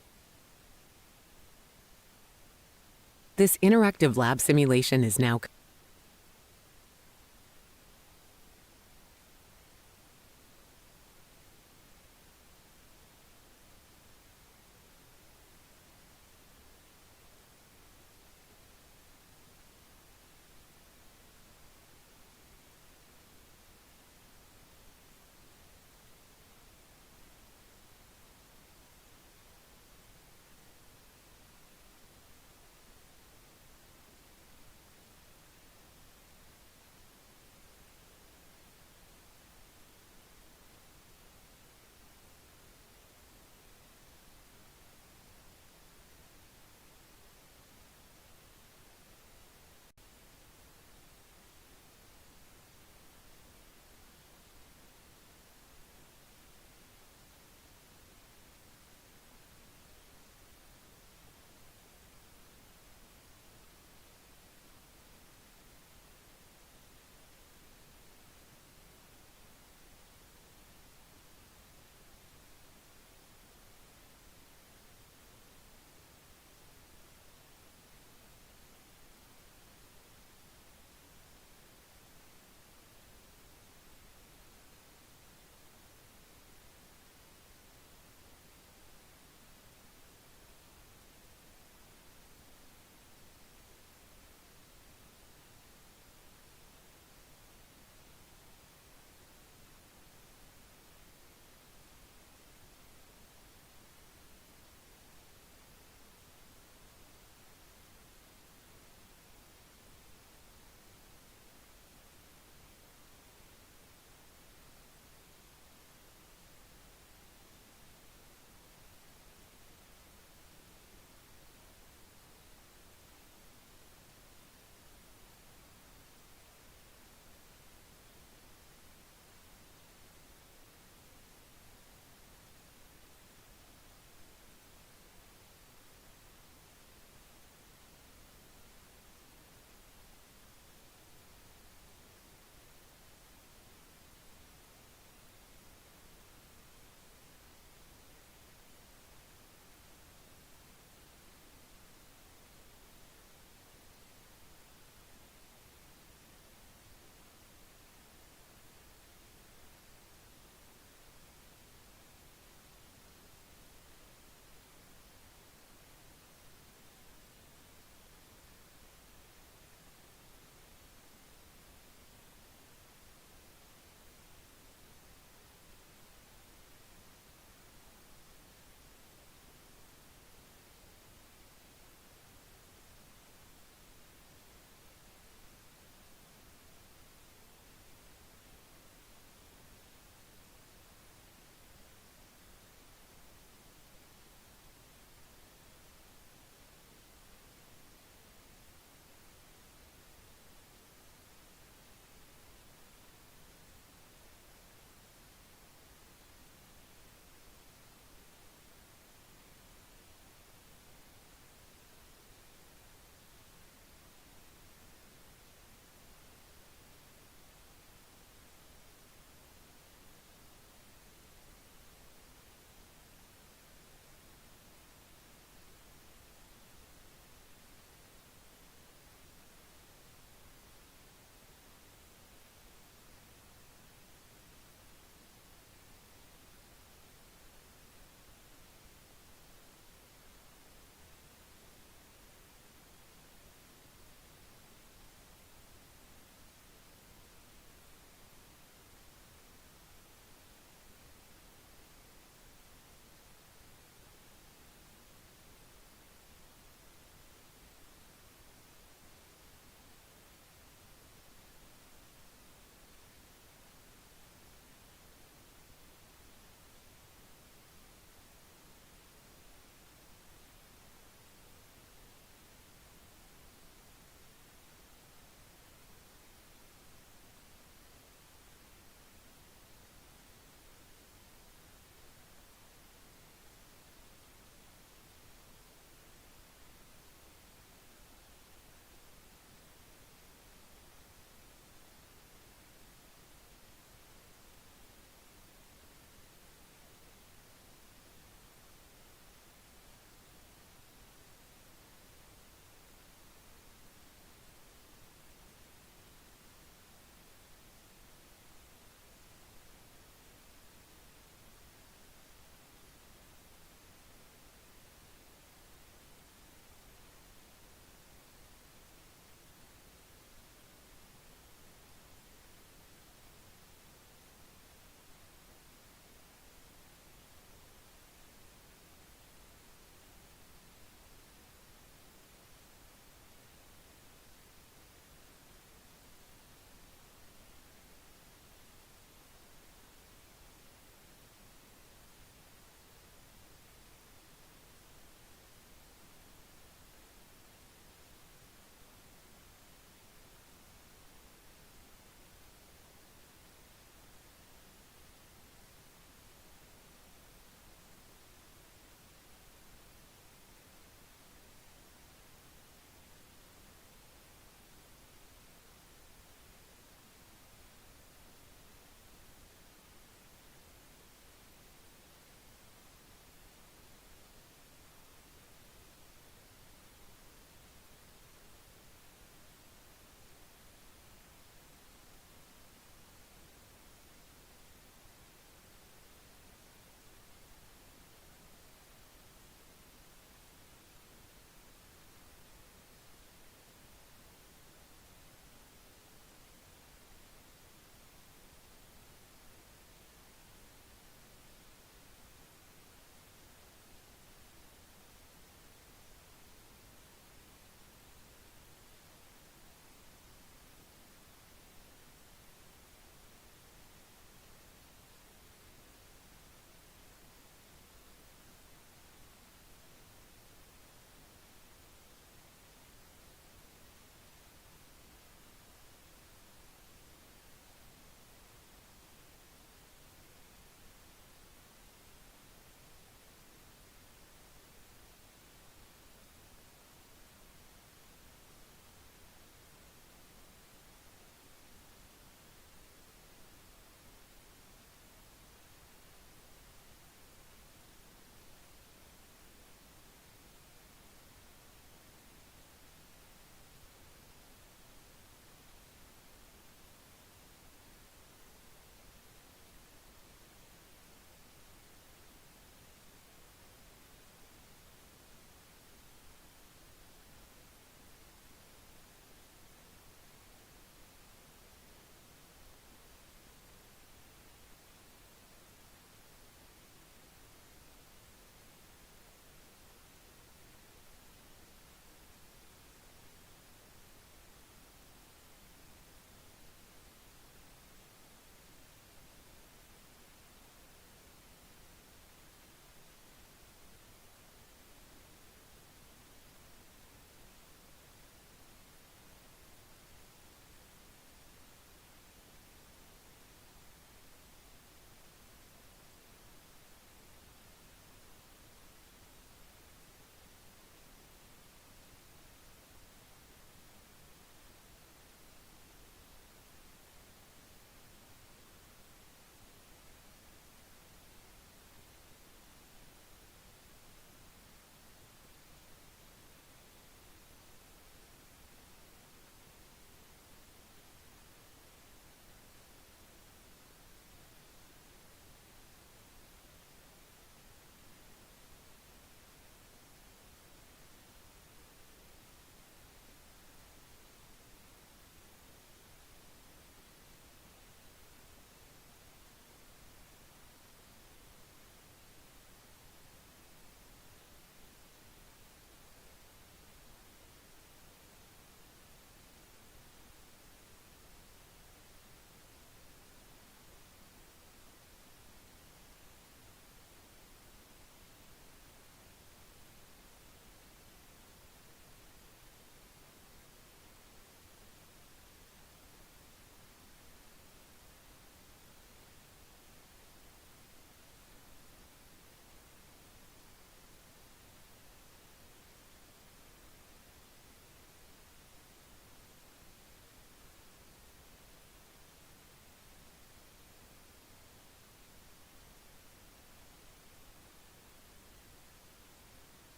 [SPEAKER 4] This interactive lab simulation is now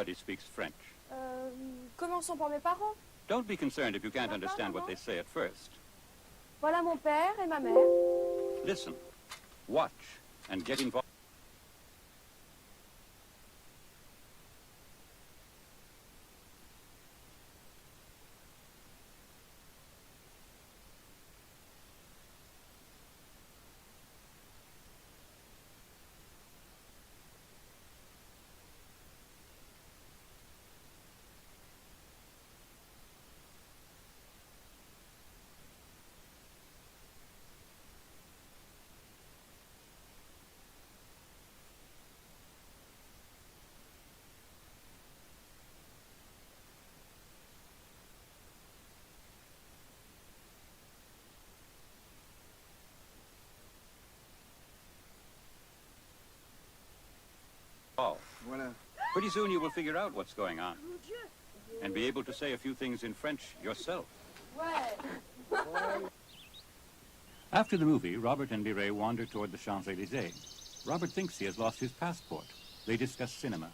[SPEAKER 5] Everybody speaks French.
[SPEAKER 6] Commençons par mes parents.
[SPEAKER 5] Don't be concerned if you can't understand what they say at first.
[SPEAKER 6] Voilà mon père et ma mère.
[SPEAKER 5] Listen, watch, and get involved.
[SPEAKER 7] Voilà.
[SPEAKER 5] Pretty soon you will figure out what's going on and be able to say a few things in French yourself. After the movie, Robert and Mireille wander toward the Champs-Élysées. Robert thinks he has lost his passport. They discuss cinema.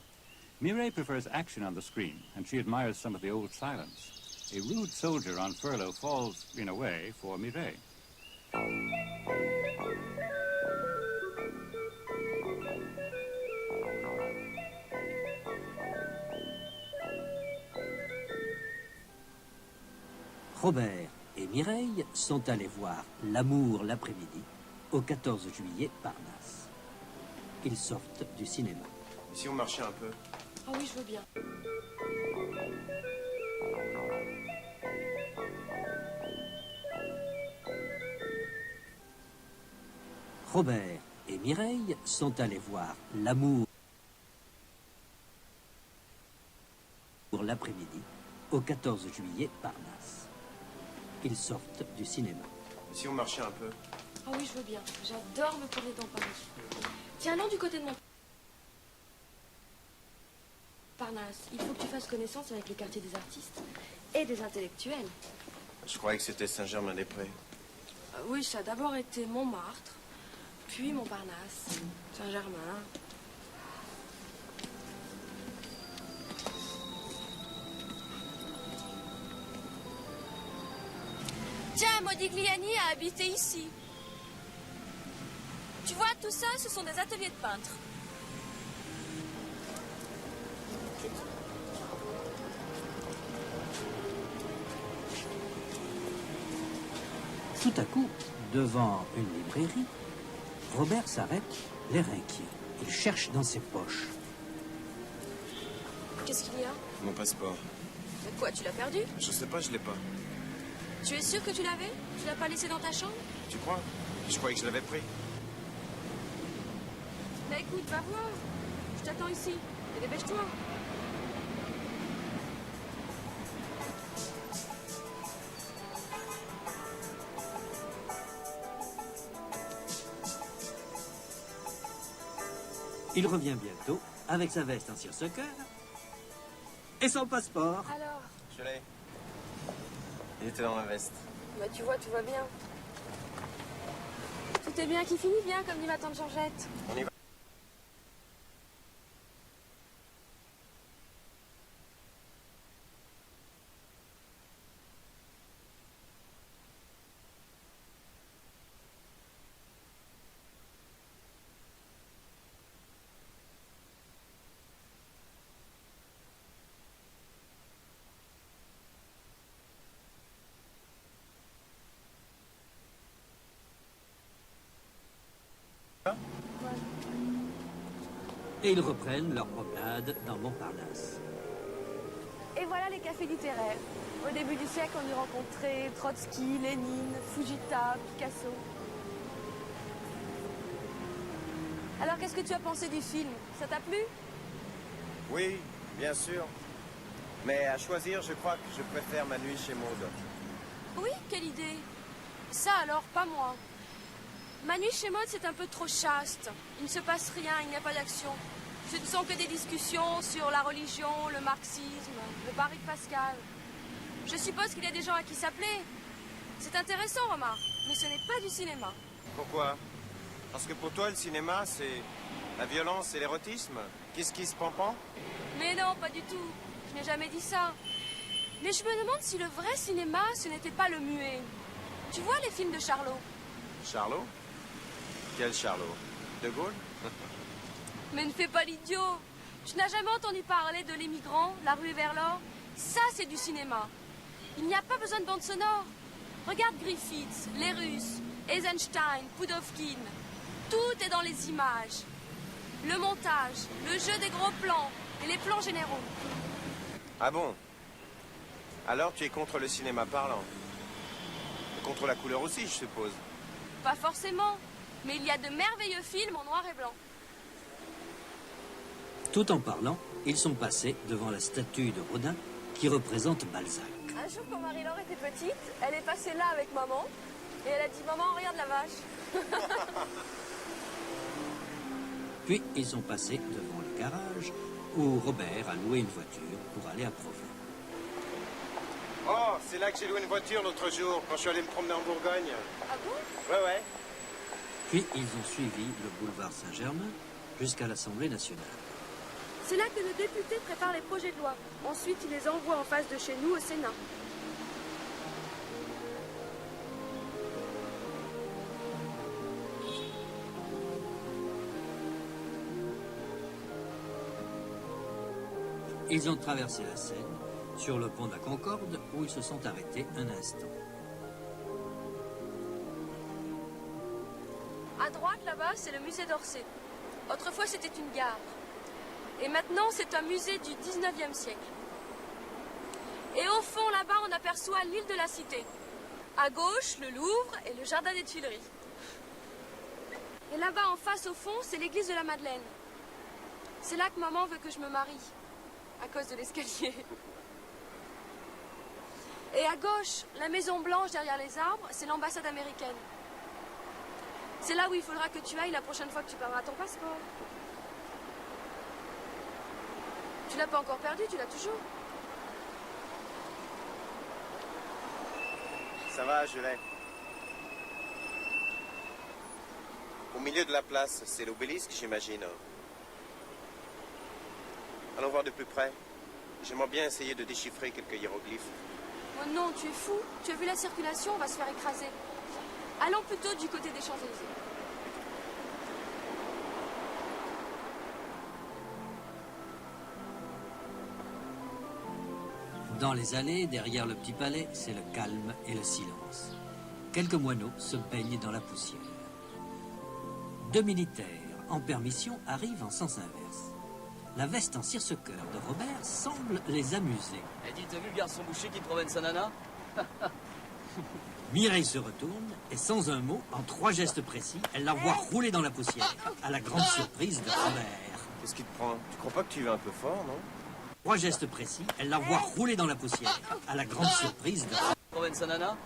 [SPEAKER 5] Mireille prefers action on the screen, and she admires some of the old silence. A rude soldier on furlough falls, in a way, for Mireille.
[SPEAKER 8] Robert et Mireille sont allés voir L'amour l'après-midi au 14 juillet Parnasse. Ils sortent du cinéma.
[SPEAKER 7] Et si on marchait un peu?
[SPEAKER 6] Ah oui, je veux bien.
[SPEAKER 8] Robert et Mireille sont allés voir L'amour l'après-midi au 14 juillet Parnasse. Ils sortent du cinéma.
[SPEAKER 7] Et si on marchait un peu?
[SPEAKER 6] Ah oui, je veux bien. J'adore me promener dans Paris. Tiens, allons du côté de mon Parnasse. Il faut que tu fasses connaissance avec le quartier des artistes et des intellectuels.
[SPEAKER 7] Je croyais que c'était Saint-Germain-des-Prés.
[SPEAKER 6] Oui, ça a d'abord été Montmartre, puis Montparnasse, Saint-Germain. Tiens, Modigliani a habité ici. Tu vois, tout ça, ce sont des ateliers de peintres.
[SPEAKER 8] Tout à coup, devant une librairie, Robert s'arrête, l'air inquiet. Il cherche dans ses poches.
[SPEAKER 6] Qu'est-ce qu'il y a?
[SPEAKER 7] Mon passeport.
[SPEAKER 6] Mais quoi, tu l'as perdu?
[SPEAKER 7] Je sais pas, je l'ai pas.
[SPEAKER 6] Tu es sûr que tu l'avais? Tu l'as pas laissé dans ta chambre?
[SPEAKER 7] Tu crois? Je croyais que je l'avais pris.
[SPEAKER 6] Bah écoute, va voir. Je t'attends ici. Et dépêche-toi.
[SPEAKER 8] Il revient bientôt avec sa veste en cire-soccer et son passeport.
[SPEAKER 6] Alors?
[SPEAKER 7] Je l'ai. Il était dans ma veste.
[SPEAKER 6] Bah tu vois, tout va bien. Tout est bien qui finit bien, comme dit ma tante Georgette.
[SPEAKER 7] On y va.
[SPEAKER 8] Et ils reprennent leur promenade dans Montparnasse.
[SPEAKER 6] Et voilà les cafés littéraires. Au début du siècle, on y rencontrait Trotsky, Lénine, Fujita, Picasso. Alors, qu'est-ce que tu as pensé du film? Ça t'a plu?
[SPEAKER 7] Oui, bien sûr. Mais à choisir, je crois que je préfère Ma nuit chez Maud.
[SPEAKER 6] Oui, quelle idée. Ça alors, pas moi. Ma nuit chez Maud, c'est un peu trop chaste. Il ne se passe rien, il n'y a pas d'action. Ce ne sont que des discussions sur la religion, le marxisme, le pari de Pascal. Je suppose qu'il y a des gens à qui s'appeler. C'est intéressant, remarque, mais ce n'est pas du cinéma.
[SPEAKER 7] Pourquoi? Parce que pour toi, le cinéma, c'est la violence et l'érotisme. Kiss kiss pampan?
[SPEAKER 6] Mais non, pas du tout. Je n'ai jamais dit ça. Mais je me demande si le vrai cinéma, ce n'était pas le muet. Tu vois les films de Charlot?
[SPEAKER 7] Charlot? Quel Charlot? De Gaulle?
[SPEAKER 6] Mais ne fais pas l'idiot. Tu n'as jamais entendu parler de l'émigrant, la rue vers l'or? Ça, c'est du cinéma. Il n'y a pas besoin de bande sonore. Regarde Griffiths, les Russes, Eisenstein, Pudovkin. Tout est dans les images. Le montage, le jeu des gros plans et les plans généraux.
[SPEAKER 7] Ah bon? Alors tu es contre le cinéma parlant? Contre la couleur aussi, je suppose.
[SPEAKER 6] Pas forcément, mais il y a de merveilleux films en noir et blanc.
[SPEAKER 8] Tout en parlant, ils sont passés devant la statue de Rodin qui représente Balzac.
[SPEAKER 6] Un jour, quand Marie-Laure était petite, elle est passée là avec maman et elle a dit « Maman, regarde la vache !»
[SPEAKER 8] Puis ils sont passés devant le garage où Robert a loué une voiture pour aller à Provins.
[SPEAKER 7] Oh, c'est là que j'ai loué une voiture l'autre jour, quand je suis allé me promener en Bourgogne.
[SPEAKER 6] Ah bon?
[SPEAKER 7] Ouais, ouais.
[SPEAKER 8] Puis ils ont suivi le boulevard Saint-Germain jusqu'à l'Assemblée nationale.
[SPEAKER 6] C'est là que nos députés préparent les projets de loi. Ensuite, ils les envoient en face de chez nous au Sénat.
[SPEAKER 8] Ils ont traversé la Seine sur le pont de la Concorde où ils se sont arrêtés un instant.
[SPEAKER 6] À droite, là-bas, c'est le musée d'Orsay. Autrefois, c'était une gare. Et maintenant, c'est un musée du 19e siècle. Et au fond, là-bas, on aperçoit l'île de la Cité. À gauche, le Louvre et le jardin des Tuileries. Et là-bas, en face, au fond, c'est l'église de la Madeleine. C'est là que maman veut que je me marie, à cause de l'escalier. Et à gauche, la Maison Blanche derrière les arbres, c'est l'ambassade américaine. C'est là où il faudra que tu ailles la prochaine fois que tu perdras ton passeport. Tu l'as pas encore perdu, tu l'as toujours.
[SPEAKER 7] Ça va, je l'ai. Au milieu de la place, c'est l'obélisque, j'imagine. Allons voir de plus près. J'aimerais bien essayer de déchiffrer quelques hiéroglyphes.
[SPEAKER 6] Oh non, tu es fou. Tu as vu la circulation, on va se faire écraser. Allons plutôt du côté des Champs-Élysées.
[SPEAKER 8] Dans les allées, derrière le petit palais, c'est le calme et le silence. Quelques moineaux se baignent dans la poussière. Deux militaires en permission arrivent en sens inverse. La veste en cire-ce-cœur de Robert semble les amuser.
[SPEAKER 9] Eh dis, t'as vu le garçon boucher qui promène sa nana?
[SPEAKER 8] Mireille se retourne et sans un mot, en trois gestes précis, elle la voit rouler dans la poussière, à la grande surprise de Robert.
[SPEAKER 7] Qu'est-ce qui te prend? Tu crois pas que tu vas un peu fort, non?
[SPEAKER 8] Trois gestes précis, elle la voit rouler dans la poussière, à la grande surprise de Robert.
[SPEAKER 9] Promène sa nana?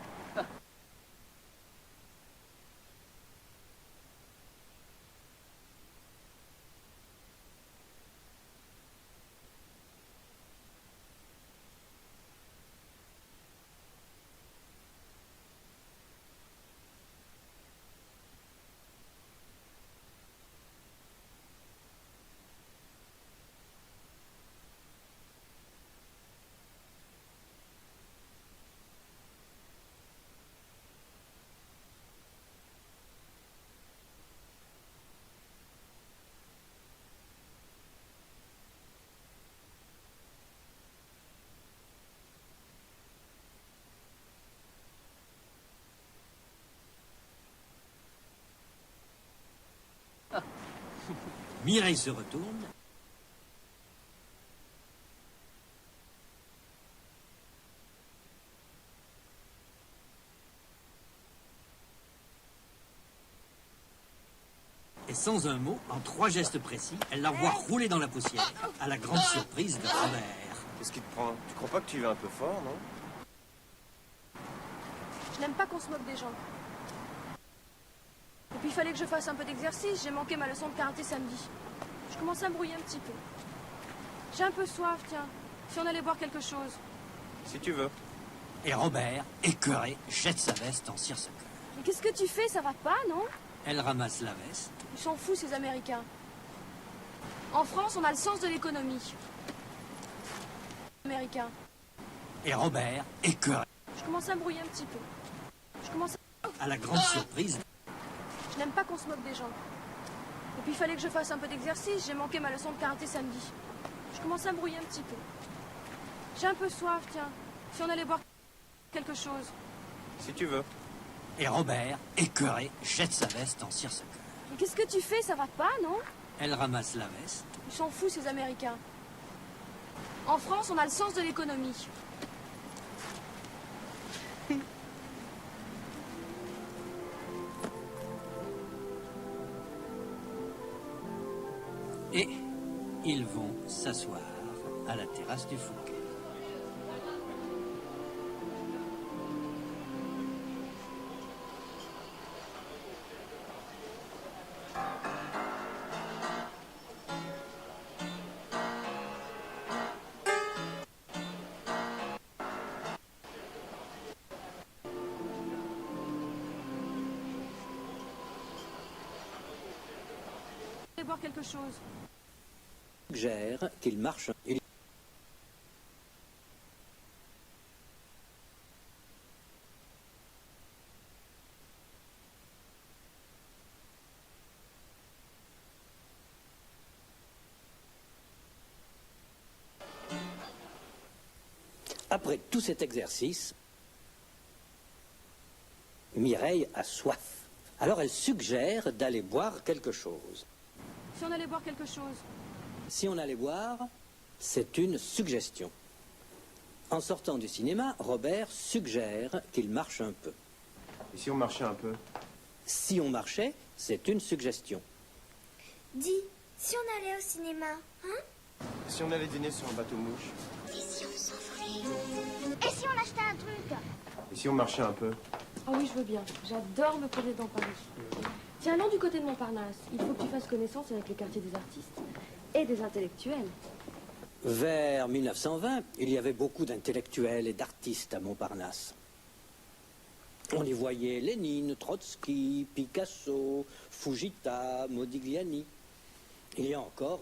[SPEAKER 8] Mireille se retourne. Et sans un mot, en trois gestes précis, elle la voit rouler dans la poussière, à la grande surprise de Robert.
[SPEAKER 7] Qu'est-ce qui te prend? Tu crois pas que tu vas un peu fort, non?
[SPEAKER 6] Je n'aime pas qu'on se moque des gens. Et puis il fallait que je fasse un peu d'exercice. J'ai manqué ma leçon de karaté samedi. Je commence à me brouiller un petit peu. J'ai un peu soif, tiens. Si on allait boire quelque chose.
[SPEAKER 7] Si tu veux.
[SPEAKER 8] Et Robert, écœuré, jette sa veste en cire-ce-cœur.
[SPEAKER 6] Mais qu'est-ce que tu fais? Ça va pas, non?
[SPEAKER 8] Elle ramasse la veste.
[SPEAKER 6] Ils s'en foutent, ces Américains. En France, on a le sens de l'économie. américain.
[SPEAKER 8] Et Robert, écœuré,
[SPEAKER 6] Je commence à me brouiller un petit peu. Je commence
[SPEAKER 8] à la grande surprise,
[SPEAKER 6] Je n'aime pas qu'on se moque des gens. Et puis il fallait que je fasse un peu d'exercice. J'ai manqué ma leçon de karaté samedi. Je commence à me brouiller un petit peu. J'ai un peu soif, tiens. Si on allait boire quelque chose.
[SPEAKER 7] Si tu veux.
[SPEAKER 8] et Robert, écœuré, jette sa veste en cire ce cœur.
[SPEAKER 6] Mais qu'est-ce que tu fais? Ça va pas, non?
[SPEAKER 8] Elle ramasse la veste,
[SPEAKER 6] Ils s'en foutent, ces Américains. En France, on a le sens de l'économie.
[SPEAKER 8] et ils vont s'asseoir à la terrasse du Fouquet.
[SPEAKER 6] On allait boire quelque chose.
[SPEAKER 8] Suggère qu'il marche. Après tout cet exercice, Mireille a soif. Alors elle suggère d'aller boire quelque chose.
[SPEAKER 6] Si on allait boire quelque chose.
[SPEAKER 8] Si on allait boire, c'est une suggestion. En sortant du cinéma, Robert suggère qu'il marche un peu.
[SPEAKER 7] Et si on marchait un peu?
[SPEAKER 8] Si on marchait, c'est une suggestion.
[SPEAKER 10] Dis, si on allait au cinéma, hein?
[SPEAKER 7] Si on allait dîner sur un bateau-mouche?
[SPEAKER 10] Et si on s'envolait? Et si on achetait un truc?
[SPEAKER 7] Et si on marchait un peu?
[SPEAKER 6] Ah oui, je veux bien. J'adore me promener dans Paris. Tiens, allons du côté de Montparnasse. Il faut que tu fasses connaissance avec le quartier des artistes. Et des intellectuels.
[SPEAKER 8] Vers 1920, il y avait beaucoup d'intellectuels et d'artistes à Montparnasse. On y voyait Lénine, Trotsky, Picasso, Fujita, Modigliani. Il y a encore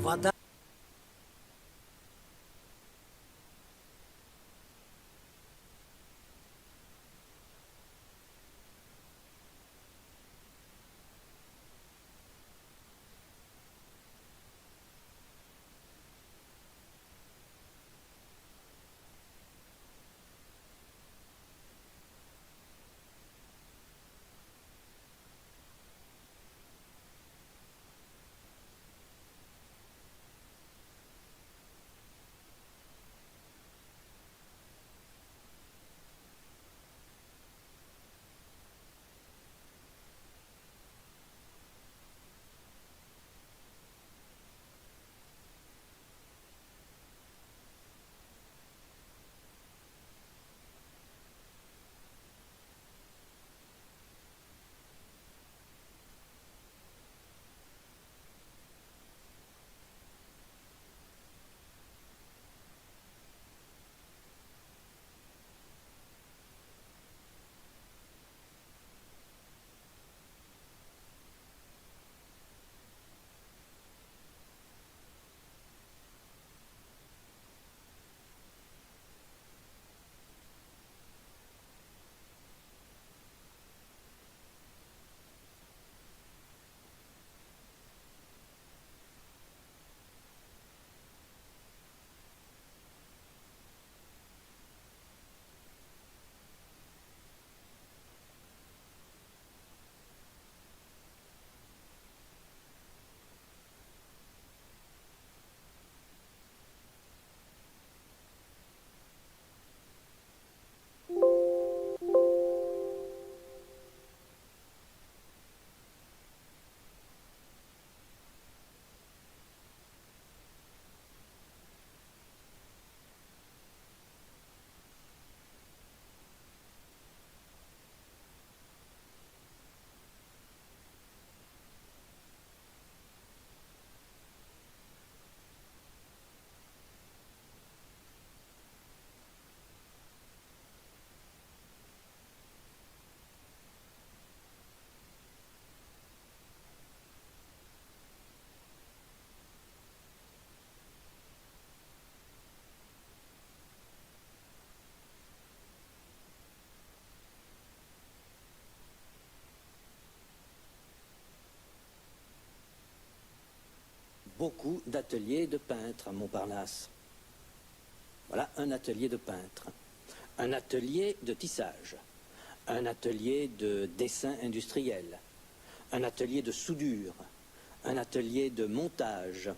[SPEAKER 8] Vada. beaucoup d'ateliers de peintres à Montparnasse. Voilà un atelier de peintre, un atelier de tissage, un atelier de dessin industriel, un atelier de soudure, un atelier de montage,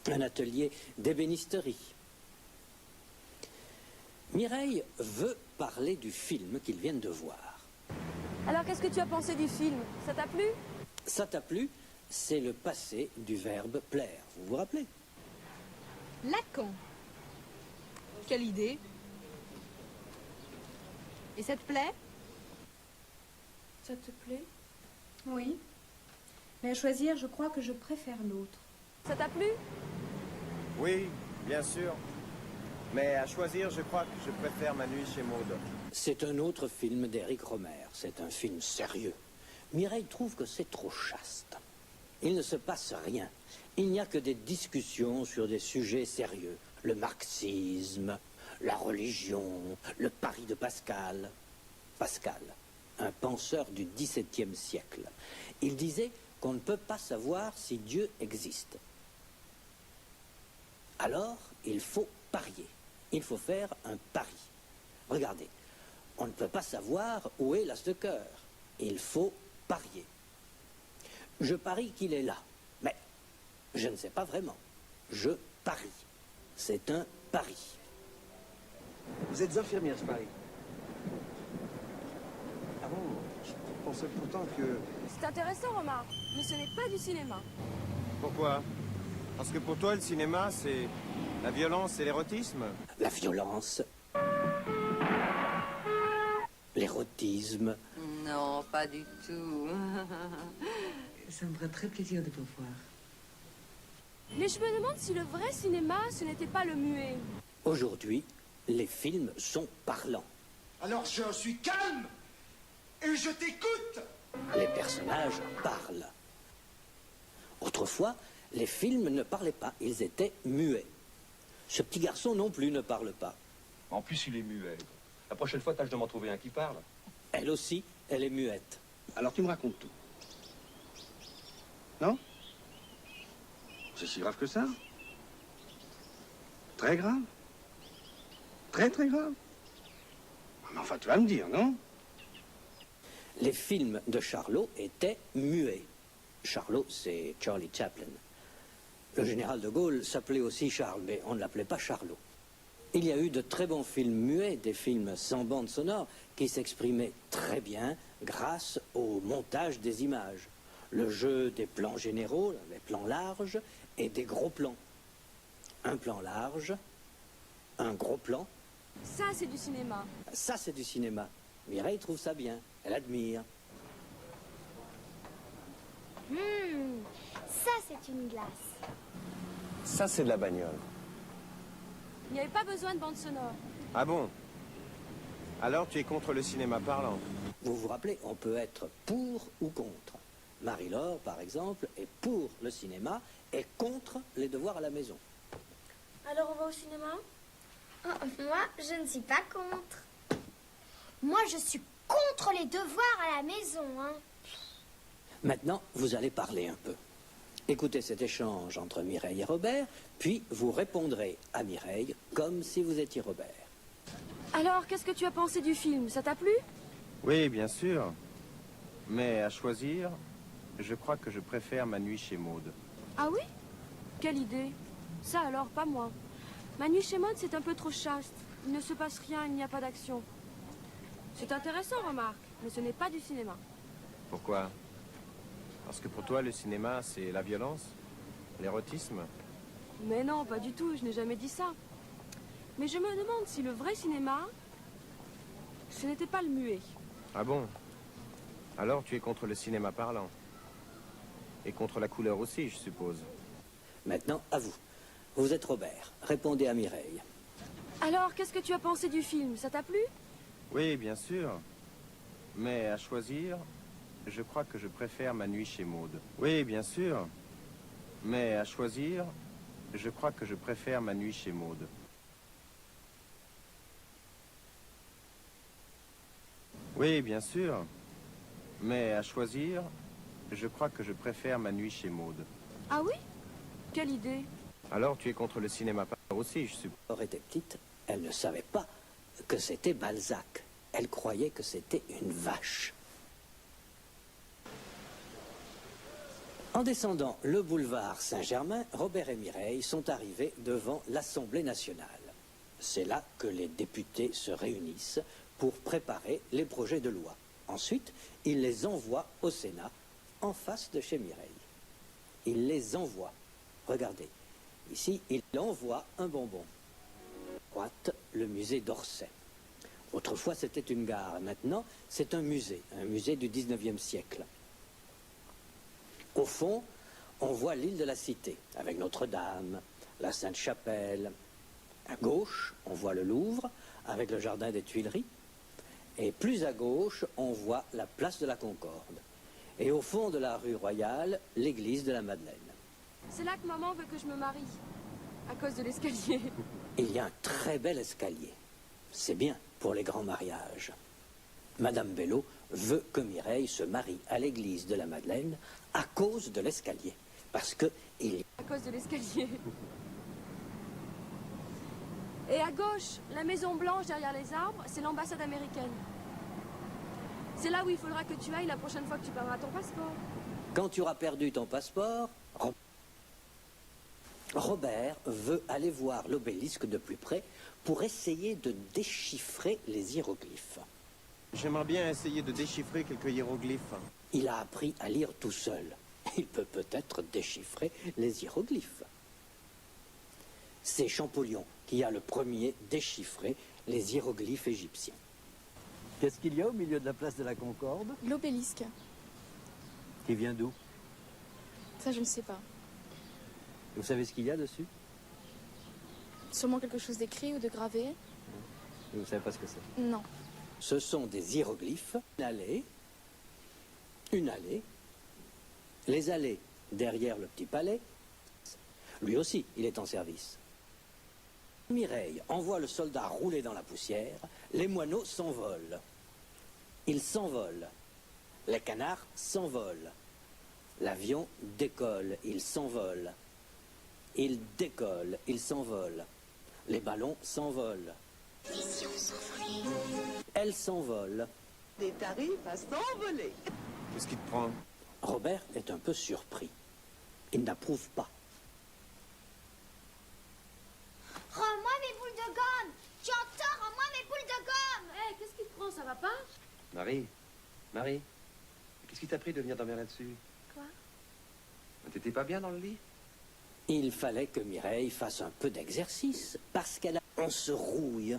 [SPEAKER 8] un atelier d'ébénisterie. Mireille veut parler du film qu'ils viennent de voir.
[SPEAKER 6] Alors qu'est-ce que tu as pensé du film? Ça t'a plu?
[SPEAKER 8] Ça t'a plu? C'est le passé du verbe plaire, vous vous rappelez?
[SPEAKER 11] Lacan. Quelle idée. Et ça te plaît?
[SPEAKER 6] Ça te plaît?
[SPEAKER 12] Oui. Mais à choisir, je crois que je préfère l'autre.
[SPEAKER 6] Ça t'a plu?
[SPEAKER 7] Oui, bien sûr. Mais à choisir, je crois que je préfère Ma nuit chez Maud.
[SPEAKER 8] C'est un autre film d'Éric Rohmer. C'est un film sérieux. Mireille trouve que c'est trop chaste. Il ne se passe rien. Il n'y a que des discussions sur des sujets sérieux. Le marxisme, la religion, le pari de Pascal. Pascal, un penseur du XVIIe siècle. Il disait qu'on ne peut pas savoir si Dieu existe. Alors, il faut parier. Il faut faire un pari. Regardez, on ne peut pas savoir où est l'as de cœur. Il faut parier. Je parie qu'il est là, mais je ne sais pas vraiment. Je parie. C'est un pari.
[SPEAKER 13] Vous êtes infirmière, je parie. Ah bon, je pensais pourtant que...
[SPEAKER 6] C'est intéressant, remarque, mais ce n'est pas du cinéma.
[SPEAKER 7] Pourquoi? Parce que pour toi, le cinéma, c'est la violence et l'érotisme?
[SPEAKER 8] La violence, l'érotisme.
[SPEAKER 14] Non, pas du tout.
[SPEAKER 15] Ça me ferait très plaisir de vous voir.
[SPEAKER 6] Mais je me demande si le vrai cinéma, ce n'était pas le muet.
[SPEAKER 8] Aujourd'hui, les films sont parlants.
[SPEAKER 13] Alors je suis calme et je t'écoute.
[SPEAKER 8] Les personnages parlent. Autrefois, les films ne parlaient pas, ils étaient muets. Ce petit garçon non plus ne parle pas.
[SPEAKER 16] En plus, il est muet. La prochaine fois, tâche de m'en trouver un qui parle.
[SPEAKER 8] Elle aussi, elle est muette.
[SPEAKER 13] Alors tu me racontes tout. Non? C'est si grave que ça? Très grave? Très très grave? Mais enfin, tu vas me dire, non?
[SPEAKER 8] Les films de Charlot étaient muets. Charlot, c'est Charlie Chaplin. Le général de Gaulle s'appelait aussi Charles, mais on ne l'appelait pas Charlot. Il y a eu de très bons films muets, des films sans bande sonore, qui s'exprimaient très bien grâce au montage des images. Le jeu des plans généraux, les plans larges, et des gros plans. Un plan large, un gros plan.
[SPEAKER 6] Ça, c'est du cinéma.
[SPEAKER 8] Ça, c'est du cinéma. Mireille trouve ça bien, elle admire.
[SPEAKER 10] Ça, c'est une glace.
[SPEAKER 7] Ça, c'est de la bagnole.
[SPEAKER 6] Il n'y avait pas besoin de bande sonore.
[SPEAKER 7] Ah bon? Alors tu es contre le cinéma parlant?
[SPEAKER 8] Vous vous rappelez, on peut être pour ou contre. Marie-Laure, par exemple, est pour le cinéma et contre les devoirs à la maison.
[SPEAKER 6] Alors on va au cinéma?
[SPEAKER 10] Moi, je ne suis pas contre. Moi, je suis contre les devoirs à la maison, hein.
[SPEAKER 8] Maintenant, vous allez parler un peu. Écoutez cet échange entre Mireille et Robert, puis vous répondrez à Mireille comme si vous étiez Robert.
[SPEAKER 6] Alors, qu'est-ce que tu as pensé du film? Ça t'a plu?
[SPEAKER 7] Oui, bien sûr. Mais à choisir, je crois que je préfère Ma nuit chez Maud.
[SPEAKER 6] Ah oui? Quelle idée. Ça alors, pas moi. Ma nuit chez Maud, c'est un peu trop chaste. Il ne se passe rien, il n'y a pas d'action. C'est intéressant, remarque, mais ce n'est pas du cinéma.
[SPEAKER 7] Pourquoi? Parce que pour toi, le cinéma, c'est la violence, l'érotisme?
[SPEAKER 6] Mais non, pas du tout, je n'ai jamais dit ça. Mais je me demande si le vrai cinéma, ce n'était pas le muet.
[SPEAKER 7] Ah bon? Alors tu es contre le cinéma parlant? Et contre la couleur aussi, je suppose.
[SPEAKER 8] Maintenant, à vous. Vous êtes Robert. Répondez à Mireille.
[SPEAKER 6] Alors, qu'est-ce que tu as pensé du film? Ça t'a plu?
[SPEAKER 7] Oui, bien sûr. Mais à choisir, je crois que je préfère Ma nuit chez Maud. Oui, bien sûr. Mais à choisir, je crois que je préfère Ma nuit chez Maud. Oui, bien sûr. Mais à choisir, je crois que je préfère Ma nuit chez Maud.
[SPEAKER 6] Ah oui? Quelle idée?
[SPEAKER 7] Alors tu es contre le cinéma aussi, je suppose.
[SPEAKER 8] Quand elle était petite, elle ne savait pas que c'était Balzac. Elle croyait que c'était une vache. En descendant le boulevard Saint-Germain, Robert et Mireille sont arrivés devant l'Assemblée nationale. C'est là que les députés se réunissent pour préparer les projets de loi. Ensuite, ils les envoient au Sénat, en face de chez Mireille. Ils les envoient. Regardez, ici, il envoie un bonbon. À droite, le musée d'Orsay. Autrefois, c'était une gare. Maintenant, c'est un musée du 19e siècle. Au fond, on voit l'île de la Cité, avec Notre-Dame, la Sainte-Chapelle. À gauche, on voit le Louvre, avec le jardin des Tuileries. Et plus à gauche, on voit la place de la Concorde. Et au fond de la rue Royale, l'église de la Madeleine.
[SPEAKER 6] C'est là que maman veut que je me marie. À cause de l'escalier.
[SPEAKER 8] Il y a un très bel escalier. C'est bien pour les grands mariages. Madame Bello veut que Mireille se marie à l'église de la Madeleine à cause de l'escalier. Parce que il...
[SPEAKER 6] À cause de l'escalier. Et à gauche, la maison blanche derrière les arbres, c'est l'ambassade américaine. C'est là où il faudra que tu ailles la prochaine fois que tu perdras ton passeport.
[SPEAKER 8] Quand tu auras perdu ton passeport, Robert veut aller voir l'obélisque de plus près pour essayer de déchiffrer les hiéroglyphes.
[SPEAKER 7] J'aimerais bien essayer de déchiffrer quelques hiéroglyphes.
[SPEAKER 8] Il a appris à lire tout seul. Il peut peut-être déchiffrer les hiéroglyphes. C'est Champollion qui a le premier déchiffré les hiéroglyphes égyptiens. Qu'est-ce qu'il y a au milieu de la place de la Concorde?
[SPEAKER 17] L'obélisque.
[SPEAKER 8] Qui vient d'où?
[SPEAKER 17] Ça, je ne sais pas.
[SPEAKER 8] Vous savez ce qu'il y a dessus?
[SPEAKER 17] Sûrement quelque chose d'écrit ou de gravé.
[SPEAKER 8] Vous ne savez pas ce que c'est?
[SPEAKER 17] Non.
[SPEAKER 8] Ce sont des hiéroglyphes. Une allée. Les allées derrière le petit palais. Lui aussi, il est en service. Mireille envoie le soldat rouler dans la poussière. Les moineaux s'envolent. Ils s'envolent. Les canards s'envolent. L'avion décolle, il s'envole. Il décolle, il s'envole. Les ballons s'envolent. Elle s'envole.
[SPEAKER 15] Des tarifs à s'envoler.
[SPEAKER 7] Qu'est-ce qui te prend?
[SPEAKER 8] Robert est un peu surpris. Il n'approuve pas.
[SPEAKER 10] Rends-moi mes boules de gomme. Tu entends? Rends-moi mes boules de gomme.
[SPEAKER 6] Hé, qu'est-ce qui te prend? Ça va pas?
[SPEAKER 16] Marie, qu'est-ce qui t'a pris de venir dormir là-dessus?
[SPEAKER 6] Quoi?
[SPEAKER 16] T'étais pas bien dans le lit?
[SPEAKER 8] Il fallait que Mireille fasse un peu d'exercice, parce qu'elle a... On se rouille.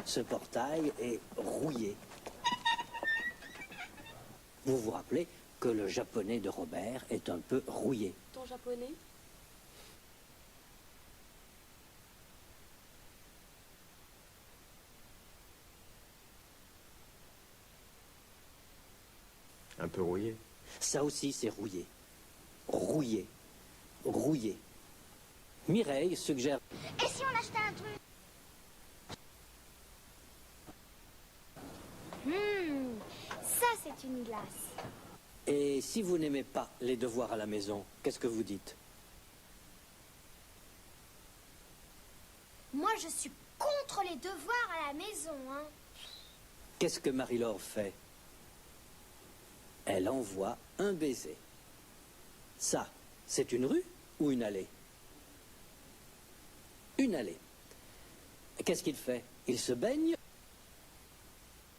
[SPEAKER 8] Ce portail est rouillé. Vous vous rappelez que le japonais de Robert est un peu rouillé.
[SPEAKER 6] Ton japonais?
[SPEAKER 7] Un peu rouillé.
[SPEAKER 8] Ça aussi, c'est rouillé. Rouillé. Rouillé. Mireille suggère...
[SPEAKER 10] Et si on achetait un truc? Ça c'est une glace.
[SPEAKER 8] Et si vous n'aimez pas les devoirs à la maison, qu'est-ce que vous dites?
[SPEAKER 10] Moi je suis contre les devoirs à la maison, hein.
[SPEAKER 8] Qu'est-ce que Marie-Laure fait? Elle envoie un baiser. Ça, c'est une rue ou une allée? Une allée. Qu'est-ce qu'il fait? Il se baigne?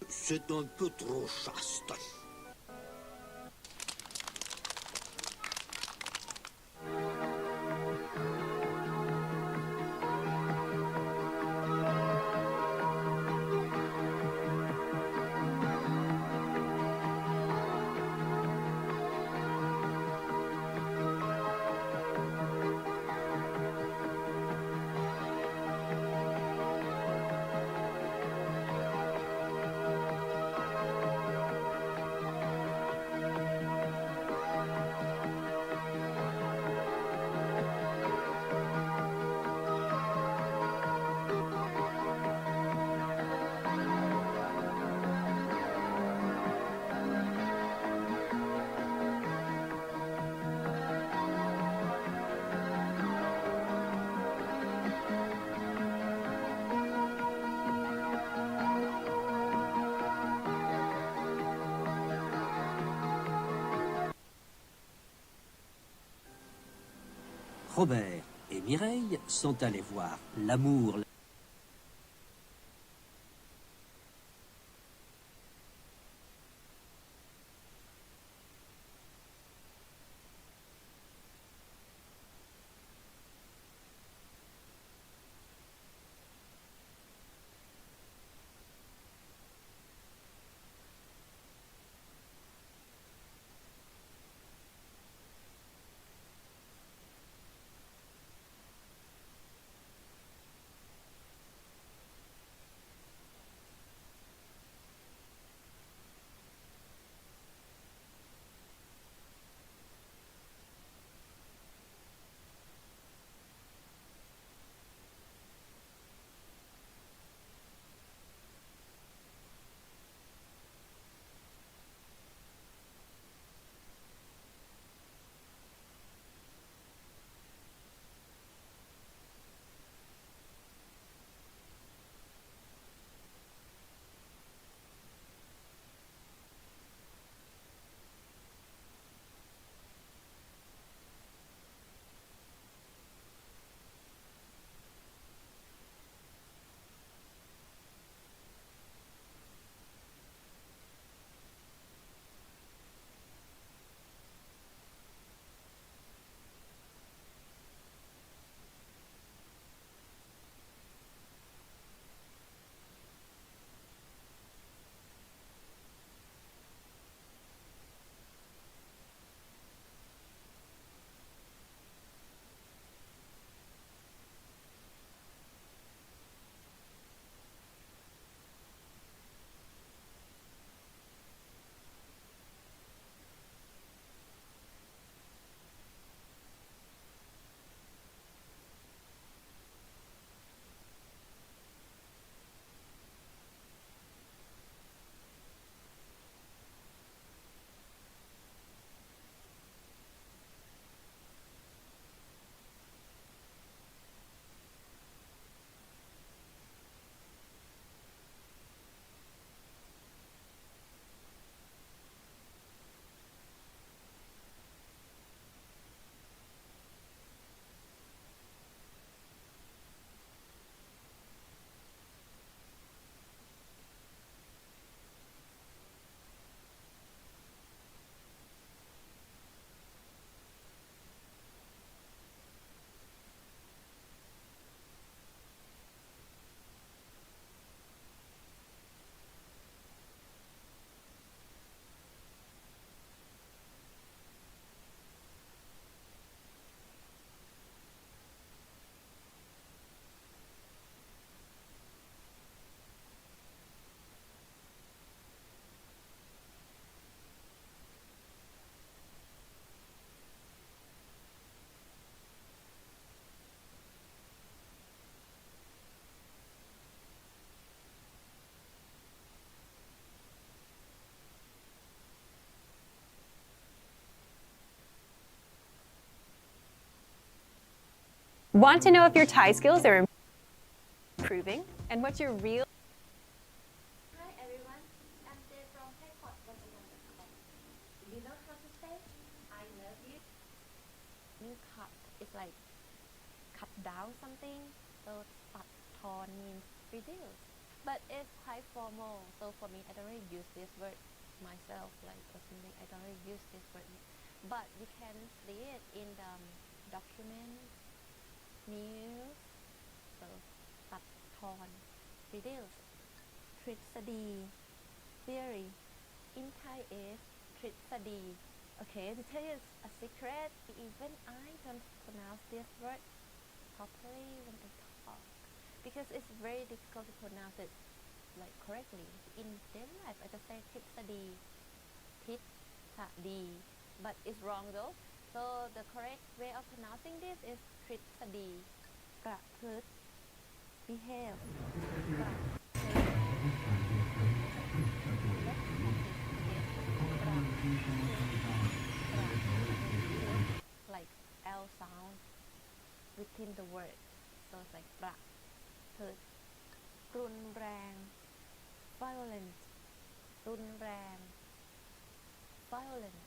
[SPEAKER 18] C'est un peu trop chaste.
[SPEAKER 8] Robert et Mireille sont allés voir l'amour.
[SPEAKER 19] Want to know if your Thai skills are improving and what's your real...
[SPEAKER 20] Hi everyone, I'm Jay from ThaiPod101.com. Do you know how to say I love you?
[SPEAKER 21] New cut is like cut down something, so tat thon means reduce, but it's quite formal. So for me, I don't really use this word myself, like personally, I don't really use this word, but you can see it in the document news. So ตัดทอน reduce ทฤษฎี theory in Thai is ทฤษฎี okay, to tell you a secret, even I don't pronounce this word properly when I talk because it's very difficult to pronounce it like correctly. In daily life I just say ทฤษฎี ทฤษฎี but it's wrong though. So the correct way of pronouncing this is ทฤษฎี ประพฤติ behave ประพฤติ like L sound within the word, so it's like ประพฤติ รุนแรง violent รุนแรง violent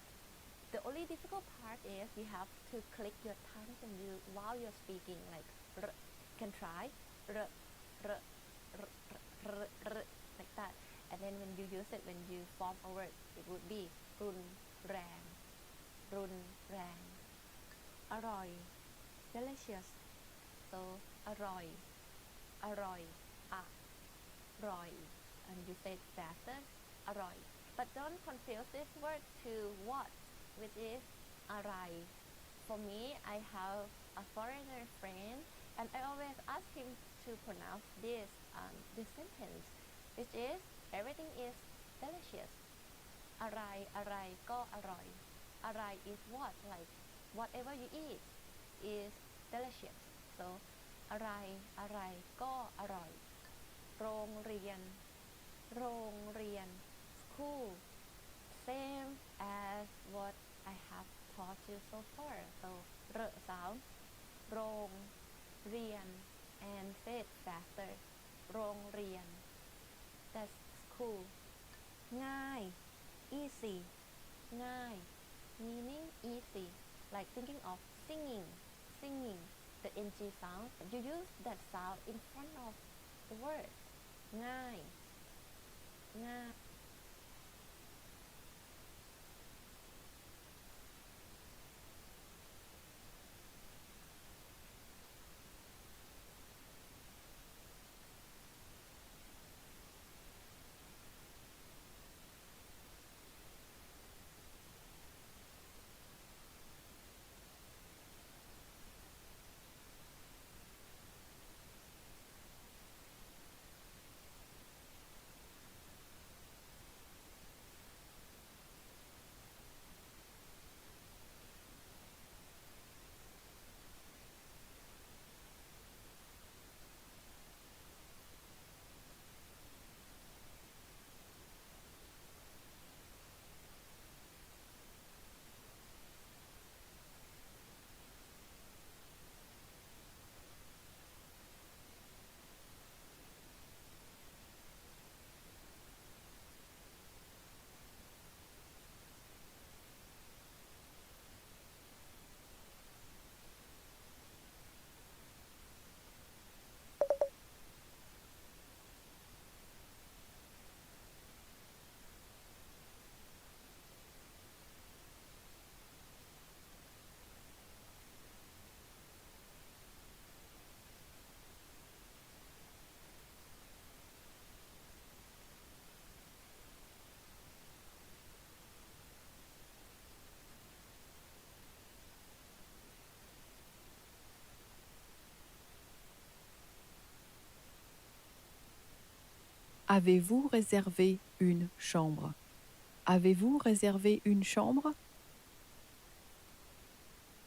[SPEAKER 21] The only difficult part is you have to click your tongue while you're speaking, like can try like that. And then when you use it, when you form a word, it would be รุนแรง อร่อย delicious. So อร่อย อร่อย and you say it faster อร่อย but don't confuse this word to what, which is อะไร for me, I have a foreigner friend and I always ask him to pronounce this sentence, which is everything is delicious. อะไรก็อร่อย อะไร is what, like whatever you eat is delicious. So อะไรก็อร่อย โรงเรียน school, same as what I have taught you so far. So ร sound โรงเรียน and say it faster โรงเรียน that's school. ง่าย easy ง่าย meaning easy, like thinking of singing, the ng sound, you use that sound in front of the word ง่าย
[SPEAKER 2] Avez-vous réservé une chambre? Avez-vous réservé une chambre?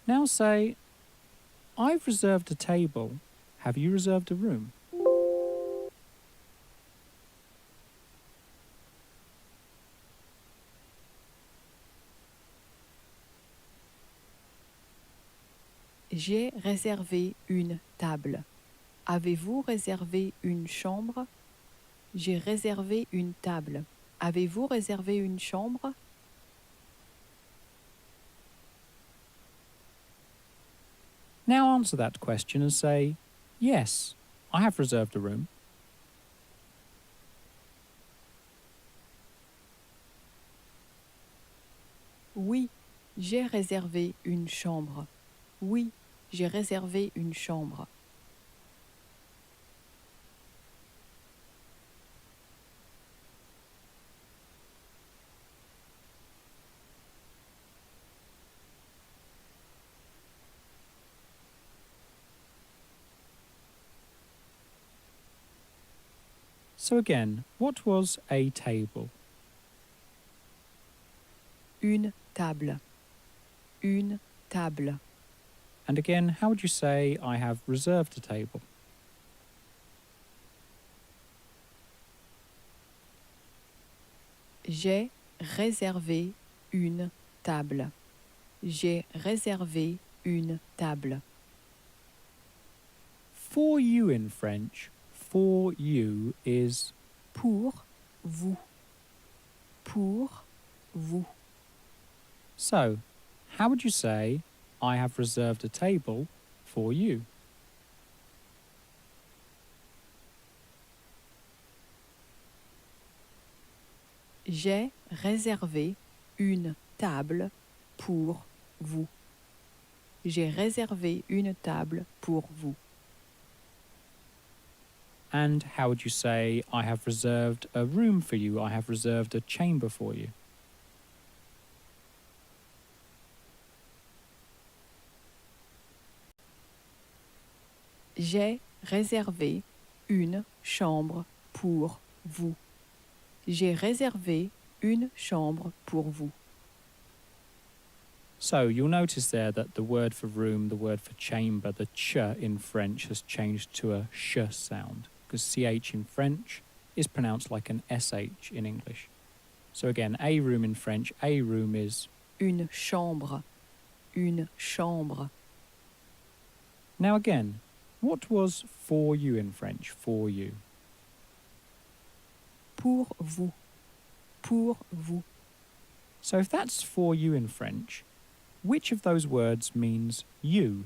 [SPEAKER 22] Now say, I've reserved a table. Have you reserved a room?
[SPEAKER 2] J'ai réservé une table. Avez-vous réservé une chambre? J'ai réservé une table. Avez-vous réservé une chambre?
[SPEAKER 22] Now answer that question and say, yes, I have reserved a room.
[SPEAKER 2] Oui, j'ai réservé une chambre. Oui, j'ai réservé une chambre.
[SPEAKER 22] So again, what was a table?
[SPEAKER 2] Une table. Une table.
[SPEAKER 22] And again, how would you say I have reserved a table?
[SPEAKER 2] J'ai réservé une table. J'ai réservé une table.
[SPEAKER 22] For you in French, for you is
[SPEAKER 2] pour vous. Pour vous.
[SPEAKER 22] So, how would you say, I have reserved a table for you?
[SPEAKER 2] J'ai réservé une table pour vous. J'ai réservé une table pour vous.
[SPEAKER 22] And how would you say, I have reserved a room for you, I have reserved a chamber for you?
[SPEAKER 2] J'ai réservé une chambre pour vous. J'ai réservé une chambre pour vous.
[SPEAKER 22] So you'll notice there that the word for room, the word for chamber, the ch in French has changed to a sh sound, because ch in French is pronounced like an sh in English. So again, a room in French, a room is
[SPEAKER 2] une chambre. Une chambre.
[SPEAKER 22] Now again, what was for you in French, for you?
[SPEAKER 2] Pour vous. Pour vous.
[SPEAKER 22] So if that's for you in French, which of those words means you?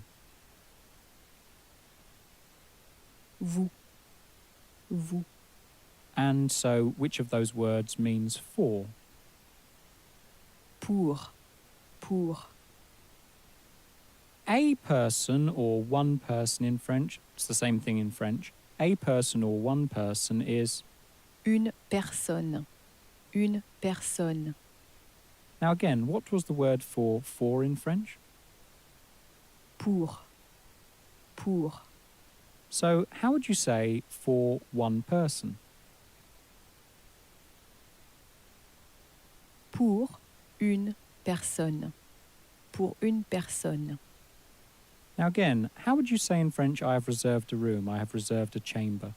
[SPEAKER 2] Vous. Vous.
[SPEAKER 22] And so which of those words means for?
[SPEAKER 2] Pour. Pour.
[SPEAKER 22] A person or one person in French, it's the same thing in French. A person or one person is
[SPEAKER 2] une personne. Une personne.
[SPEAKER 22] Now again, what was the word for in French?
[SPEAKER 2] Pour. Pour.
[SPEAKER 22] So how would you say for one person?
[SPEAKER 2] Pour une personne. Pour une personne.
[SPEAKER 22] Now again, how would you say in French, I have reserved a room, I have reserved a chamber?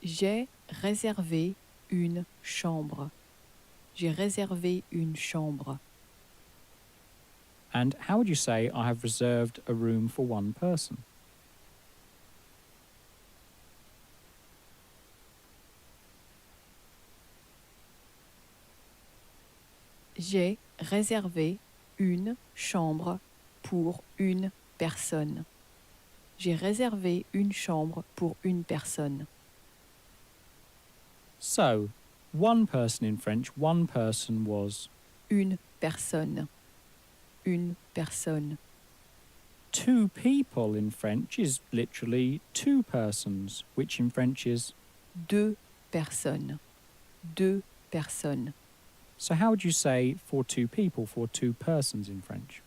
[SPEAKER 2] J'ai réservé une chambre. J'ai réservé une chambre.
[SPEAKER 22] And how would you say, I have reserved a room for one person?
[SPEAKER 2] J'ai réservé une chambre pour une personne. J'ai réservé une chambre pour une personne.
[SPEAKER 22] So, one person in French, one person was
[SPEAKER 2] une personne. Une personne.
[SPEAKER 22] Two people in French is literally two persons, which in French is
[SPEAKER 2] deux personnes. Deux personnes.
[SPEAKER 22] So how would you say for two people, for two persons in French?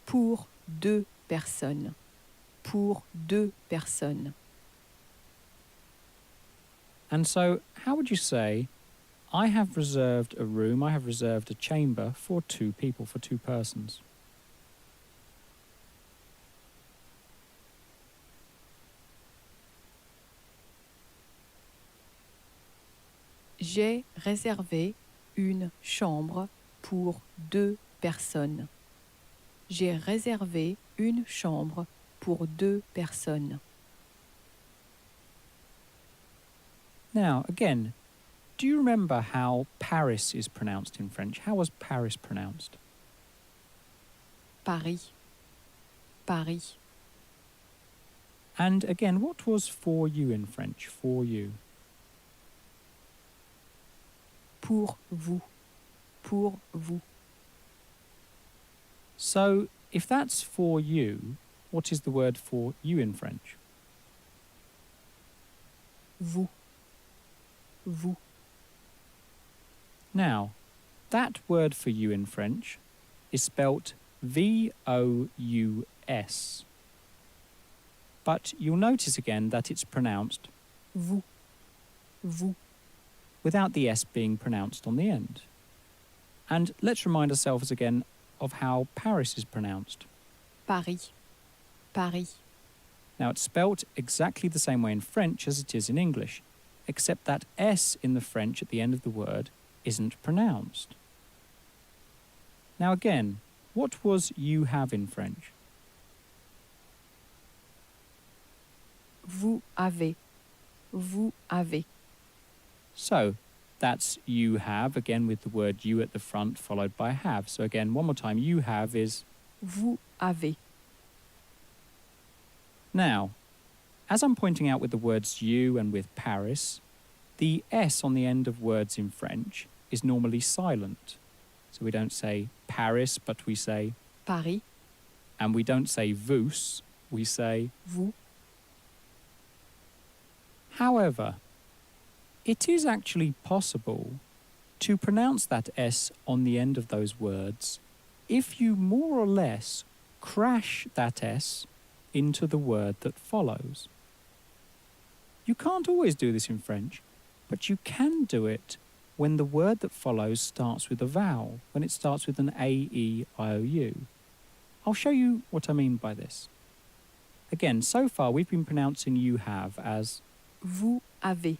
[SPEAKER 2] Pour deux personnes. Pour deux personnes.
[SPEAKER 22] And so how would you say, I have reserved a room, I have reserved a chamber for two people, for two persons?
[SPEAKER 2] J'ai réservé une chambre pour deux personnes. J'ai réservé une chambre pour deux personnes.
[SPEAKER 22] Now, again, do you remember how Paris is pronounced in French? How was Paris pronounced?
[SPEAKER 2] Paris. Paris.
[SPEAKER 22] And again, what was for you in French? For you.
[SPEAKER 2] Pour vous. Pour vous.
[SPEAKER 22] So, if that's for you, what is the word for you in French?
[SPEAKER 2] Vous. Vous.
[SPEAKER 22] Now, that word for you in French is spelt V-O-U-S. But you'll notice again that it's pronounced
[SPEAKER 2] vous. Vous.
[SPEAKER 22] Without the S being pronounced on the end. And let's remind ourselves again of how Paris is pronounced.
[SPEAKER 2] Paris. Paris.
[SPEAKER 22] Now, it's spelt exactly the same way in French as it is in English, except that S in the French at the end of the word isn't pronounced. Now again, what was you have in French?
[SPEAKER 2] Vous avez. Vous avez.
[SPEAKER 22] So, that's you have, again with the word you at the front followed by have. So again, one more time, you have is
[SPEAKER 2] Vous avez.
[SPEAKER 22] Now, as I'm pointing out with the words you and with Paris, the S on the end of words in French is normally silent. So we don't say Paris, but we say
[SPEAKER 2] Paris.
[SPEAKER 22] And we don't say vous, we say
[SPEAKER 2] vous.
[SPEAKER 22] However, it is actually possible to pronounce that S on the end of those words if you more or less crash that S into the word that follows. You can't always do this in French, but you can do it when the word that follows starts with a vowel, when it starts with an A-E-I-O-U. I'll show you what I mean by this. Again, so far we've been pronouncing you have as
[SPEAKER 2] Vous avez.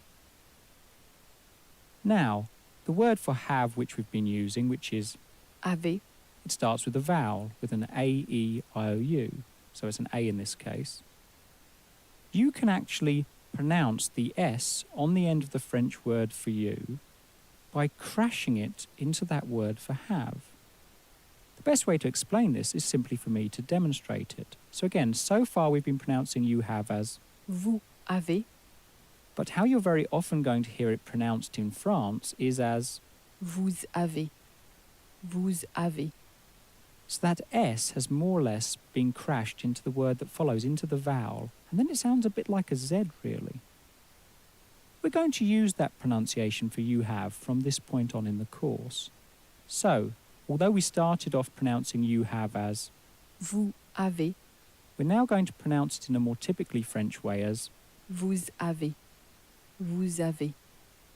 [SPEAKER 22] Now, the word for have which we've been using, which is
[SPEAKER 2] avez,
[SPEAKER 22] it starts with a vowel, with an A-E-I-O-U. So it's an A in this case. You can actually pronounce the S on the end of the French word for you by crashing it into that word for have. The best way to explain this is simply for me to demonstrate it. So again, so far we've been pronouncing you have as
[SPEAKER 2] vous avez,
[SPEAKER 22] but how you're very often going to hear it pronounced in France is as
[SPEAKER 2] vous avez, vous avez.
[SPEAKER 22] So that S has more or less been crashed into the word that follows, into the vowel, and then it sounds a bit like a Z, really. We're going to use that pronunciation for you have from this point on in the course. So, although we started off pronouncing you have as
[SPEAKER 2] vous avez,
[SPEAKER 22] we're now going to pronounce it in a more typically French way as
[SPEAKER 2] vous avez, vous avez.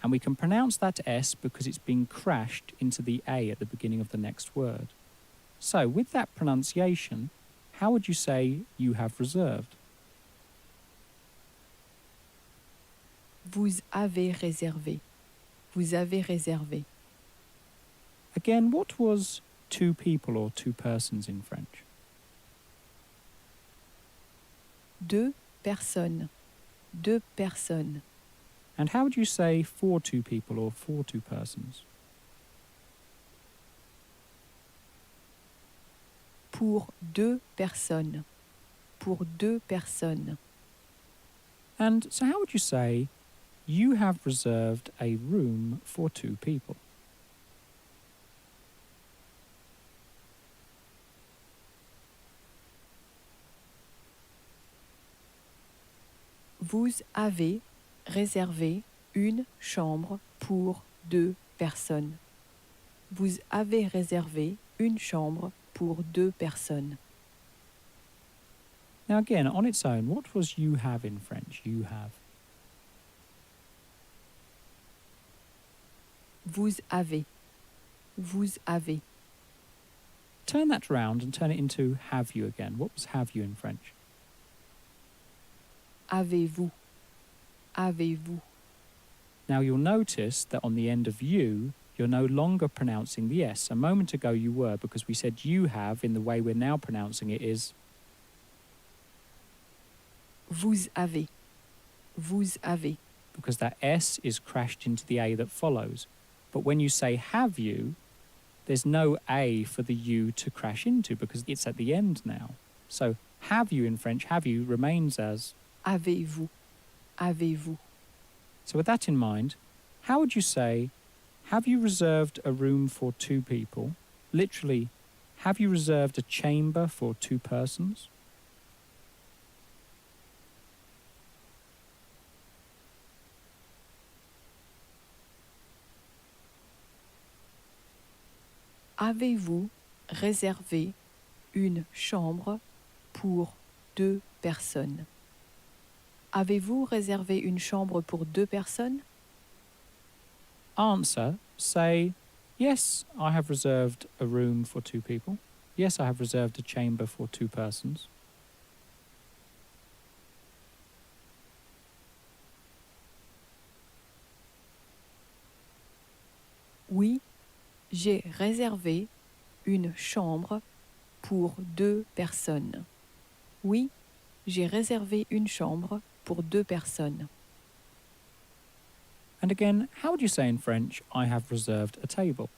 [SPEAKER 22] And we can pronounce that S because it's been crashed into the A at the beginning of the next word. So, with that pronunciation, how would you say you have reserved?
[SPEAKER 2] Vous avez réservé. Vous avez réservé.
[SPEAKER 22] Again, what was two people or two persons in French?
[SPEAKER 2] Deux personnes. Deux personnes.
[SPEAKER 22] And how would you say for two people or for two persons?
[SPEAKER 2] Pour deux personnes. Pour deux personnes.
[SPEAKER 22] And so how would you say you have reserved a room for two people?
[SPEAKER 2] Vous avez réservé une chambre pour deux personnes. Vous avez réservé une chambre pour deux personnes.
[SPEAKER 22] Now again, on its own, what was you have in French? You have.
[SPEAKER 2] Vous avez. Vous avez.
[SPEAKER 22] Turn that round and turn it into have you again. What was have you in French?
[SPEAKER 2] Avez-vous. Avez-vous.
[SPEAKER 22] Now you'll notice that on the end of you, you're no longer pronouncing the S. A moment ago you were, because we said you have in the way we're now pronouncing it is
[SPEAKER 2] Vous avez. Vous avez.
[SPEAKER 22] because that S is crashed into the A that follows. But when you say have you, there's no A for the U to crash into because it's at the end now. So have you in French, have you remains as
[SPEAKER 2] Avez-vous. Avez-vous.
[SPEAKER 22] So with that in mind, how would you say, have you reserved a room for two people? Literally, have you reserved a chamber for two persons?
[SPEAKER 2] Avez-vous réservé une chambre pour deux personnes? Avez-vous réservé une chambre pour deux personnes?
[SPEAKER 22] Answer, say, yes, I have reserved a room for two people. Yes, I have reserved a chamber for two persons.
[SPEAKER 2] Oui, j'ai réservé une chambre pour deux personnes. Oui, j'ai réservé une chambre pour deux personnes.
[SPEAKER 22] And again, how would you say in French, I have reserved a table?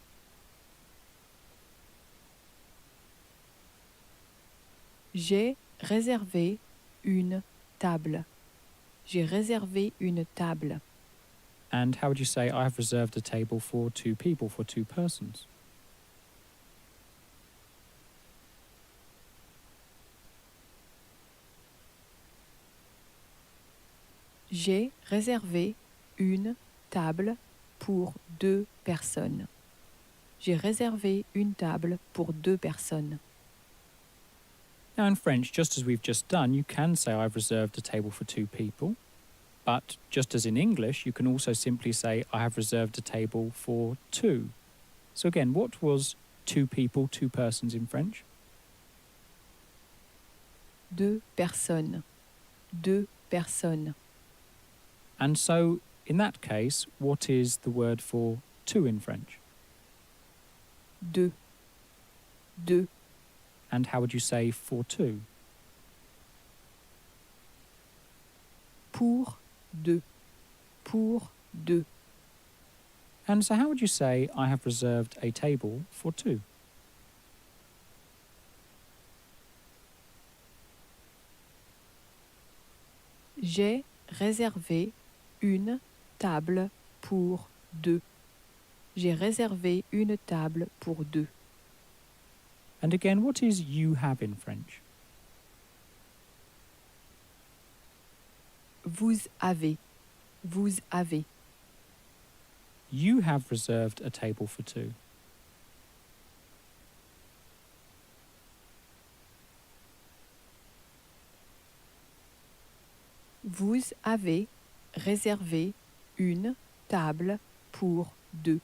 [SPEAKER 2] J'ai réservé une table. J'ai réservé une table.
[SPEAKER 22] And how would you say, I have reserved a table for 2 people, for 2 persons?
[SPEAKER 2] J'ai réservé une table pour 2 personnes. J'ai réservé une table pour 2 personnes.
[SPEAKER 22] Now in French, just as we've just done, you can say I've reserved a table for 2 people. But just as in English, you can also simply say I have reserved a table for 2. So again, what was 2 people, 2 persons in French?
[SPEAKER 2] 2 personnes. 2 personnes.
[SPEAKER 22] And so, in that case, what is the word for 2 in French?
[SPEAKER 2] 2. 2.
[SPEAKER 22] And how would you say for 2?
[SPEAKER 2] Pour 2. Pour 2.
[SPEAKER 22] And so how would you say I have reserved a table for 2?
[SPEAKER 2] J'ai réservé une table pour 2. J'ai réservé une table pour 2.
[SPEAKER 22] And again, what is you have in French?
[SPEAKER 2] Vous avez. Vous avez.
[SPEAKER 22] You have reserved a table for 2.
[SPEAKER 2] Vous avez réservé une table pour 2.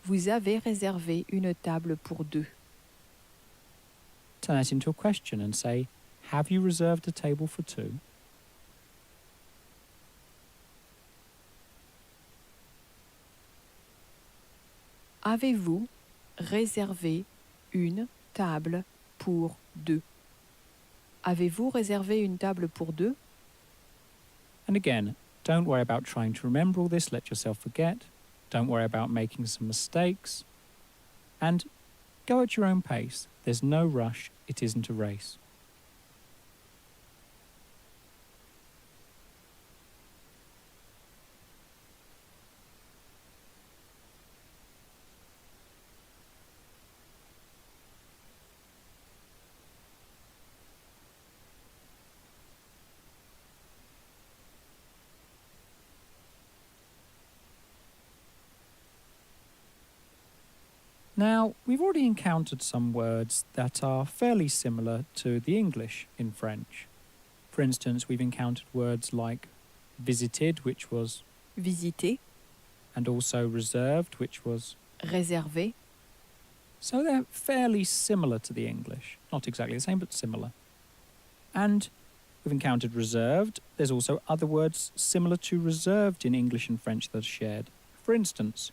[SPEAKER 2] Vous avez réservé une table pour 2.
[SPEAKER 22] Turn that into a question and say, have you reserved a table for 2?
[SPEAKER 2] Avez-vous réservé une table pour 2? Avez-vous réservé une table pour 2?
[SPEAKER 22] And again, don't worry about trying to remember all this, let yourself forget. Don't worry about making some mistakes. And go at your own pace. There's no rush, it isn't a race. Now, we've already encountered some words that are fairly similar to the English in French. For instance, we've encountered words like visited, which was
[SPEAKER 2] visiter,
[SPEAKER 22] and also reserved, which was
[SPEAKER 2] réservé.
[SPEAKER 22] So they're fairly similar to the English. Not exactly the same, but similar. And we've encountered reserved. There's also other words similar to reserved in English and French that are shared. For instance,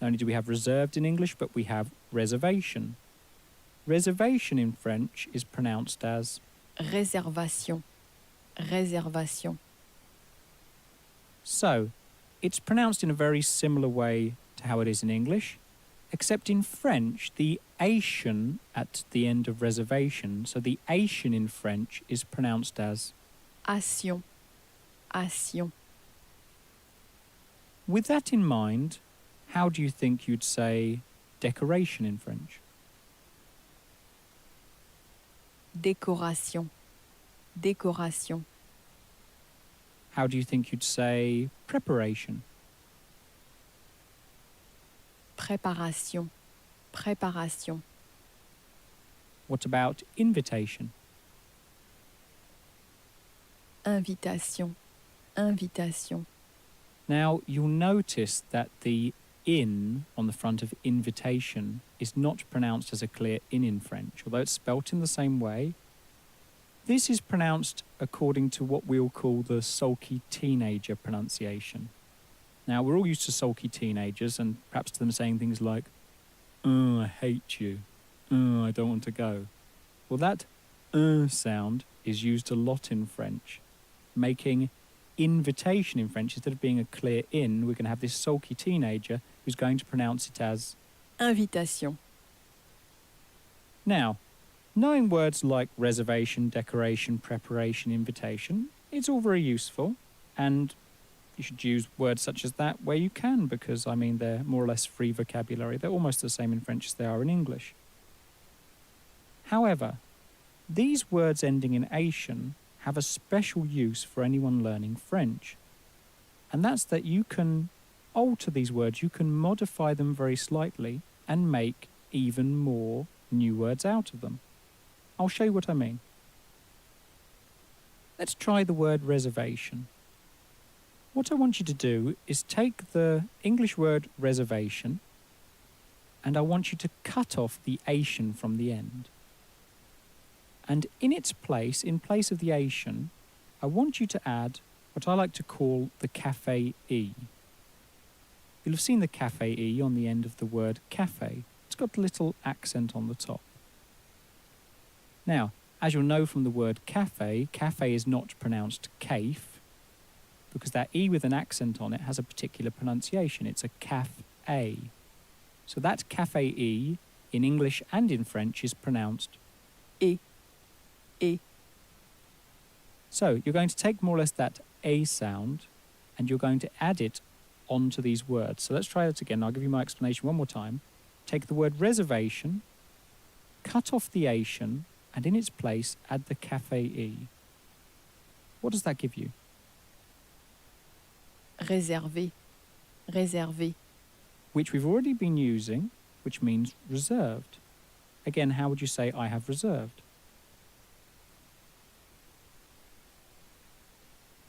[SPEAKER 22] not only do we have reserved in English, but we have reservation. Reservation in French is pronounced as
[SPEAKER 2] réservation. Réservation.
[SPEAKER 22] So, it's pronounced in a very similar way to how it is in English, except in French, the ation at the end of reservation, so the ation in French is pronounced as
[SPEAKER 2] Ation. Ation.
[SPEAKER 22] With that in mind, how do you think you'd say decoration in French?
[SPEAKER 2] Décoration. Décoration.
[SPEAKER 22] How do you think you'd say preparation?
[SPEAKER 2] Préparation. Préparation.
[SPEAKER 22] What about invitation?
[SPEAKER 2] Invitation. Invitation.
[SPEAKER 22] Now, you'll notice that the in on the front of invitation is not pronounced as a clear in French, although it's spelt in the same way. This is pronounced according to what we'll call the sulky teenager pronunciation. Now, we're all used to sulky teenagers and perhaps to them saying things like, "Oh, I hate you. Oh, I don't want to go." Well, that sound is used a lot in French, making invitation in French, instead of being a clear in, we're going to have this sulky teenager who's going to pronounce it as
[SPEAKER 2] invitation.
[SPEAKER 22] Now, knowing words like reservation, decoration, preparation, invitation, it's all very useful, and you should use words such as that where you can, because, I mean, they're more or less free vocabulary. They're almost the same in French as they are in English. However, these words ending in ation have a special use for anyone learning French. And that's that you can alter these words, you can modify them very slightly and make even more new words out of them. I'll show you what I mean. Let's try the word reservation. What I want you to do is take the English word reservation and I want you to cut off the ation from the end. And in its place, in place of the ation, I want you to add what I like to call the cafe E. You'll have seen the cafe E on the end of the word cafe. It's got a little accent on the top. Now, as you'll know from the word cafe, cafe is not pronounced cafe, because that E with an accent on it has a particular pronunciation. It's a caf-a. So that cafe E in English and in French is pronounced
[SPEAKER 2] E. E.
[SPEAKER 22] So you're going to take more or less that A sound and you're going to add it onto these words. So let's try that again. I'll give you my explanation one more time. Take the word reservation, cut off the ation, and in its place add the cafe E. What does that give you?
[SPEAKER 2] Réservé. Réservé.
[SPEAKER 22] Which we've already been using, which means reserved. Again, how would you say I have reserved?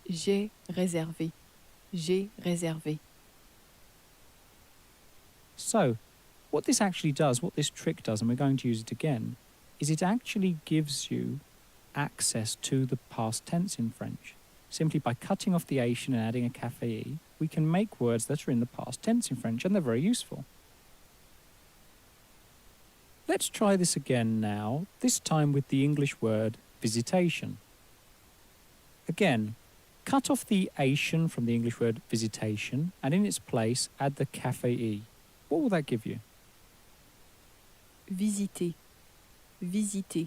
[SPEAKER 2] J'ai réservé. J'ai réservé.
[SPEAKER 22] So, what this actually does, what this trick does, and we're going to use it again, is it actually gives you access to the past tense in French. Simply by cutting off the ation and adding a cafe E, we can make words that are in the past tense in French, and they're very useful. Let's try this again now, this time with the English word visitation. Again, cut off the ation from the English word visitation, and in its place add the cafe E. What will that give you?
[SPEAKER 2] Visiter. Visiter.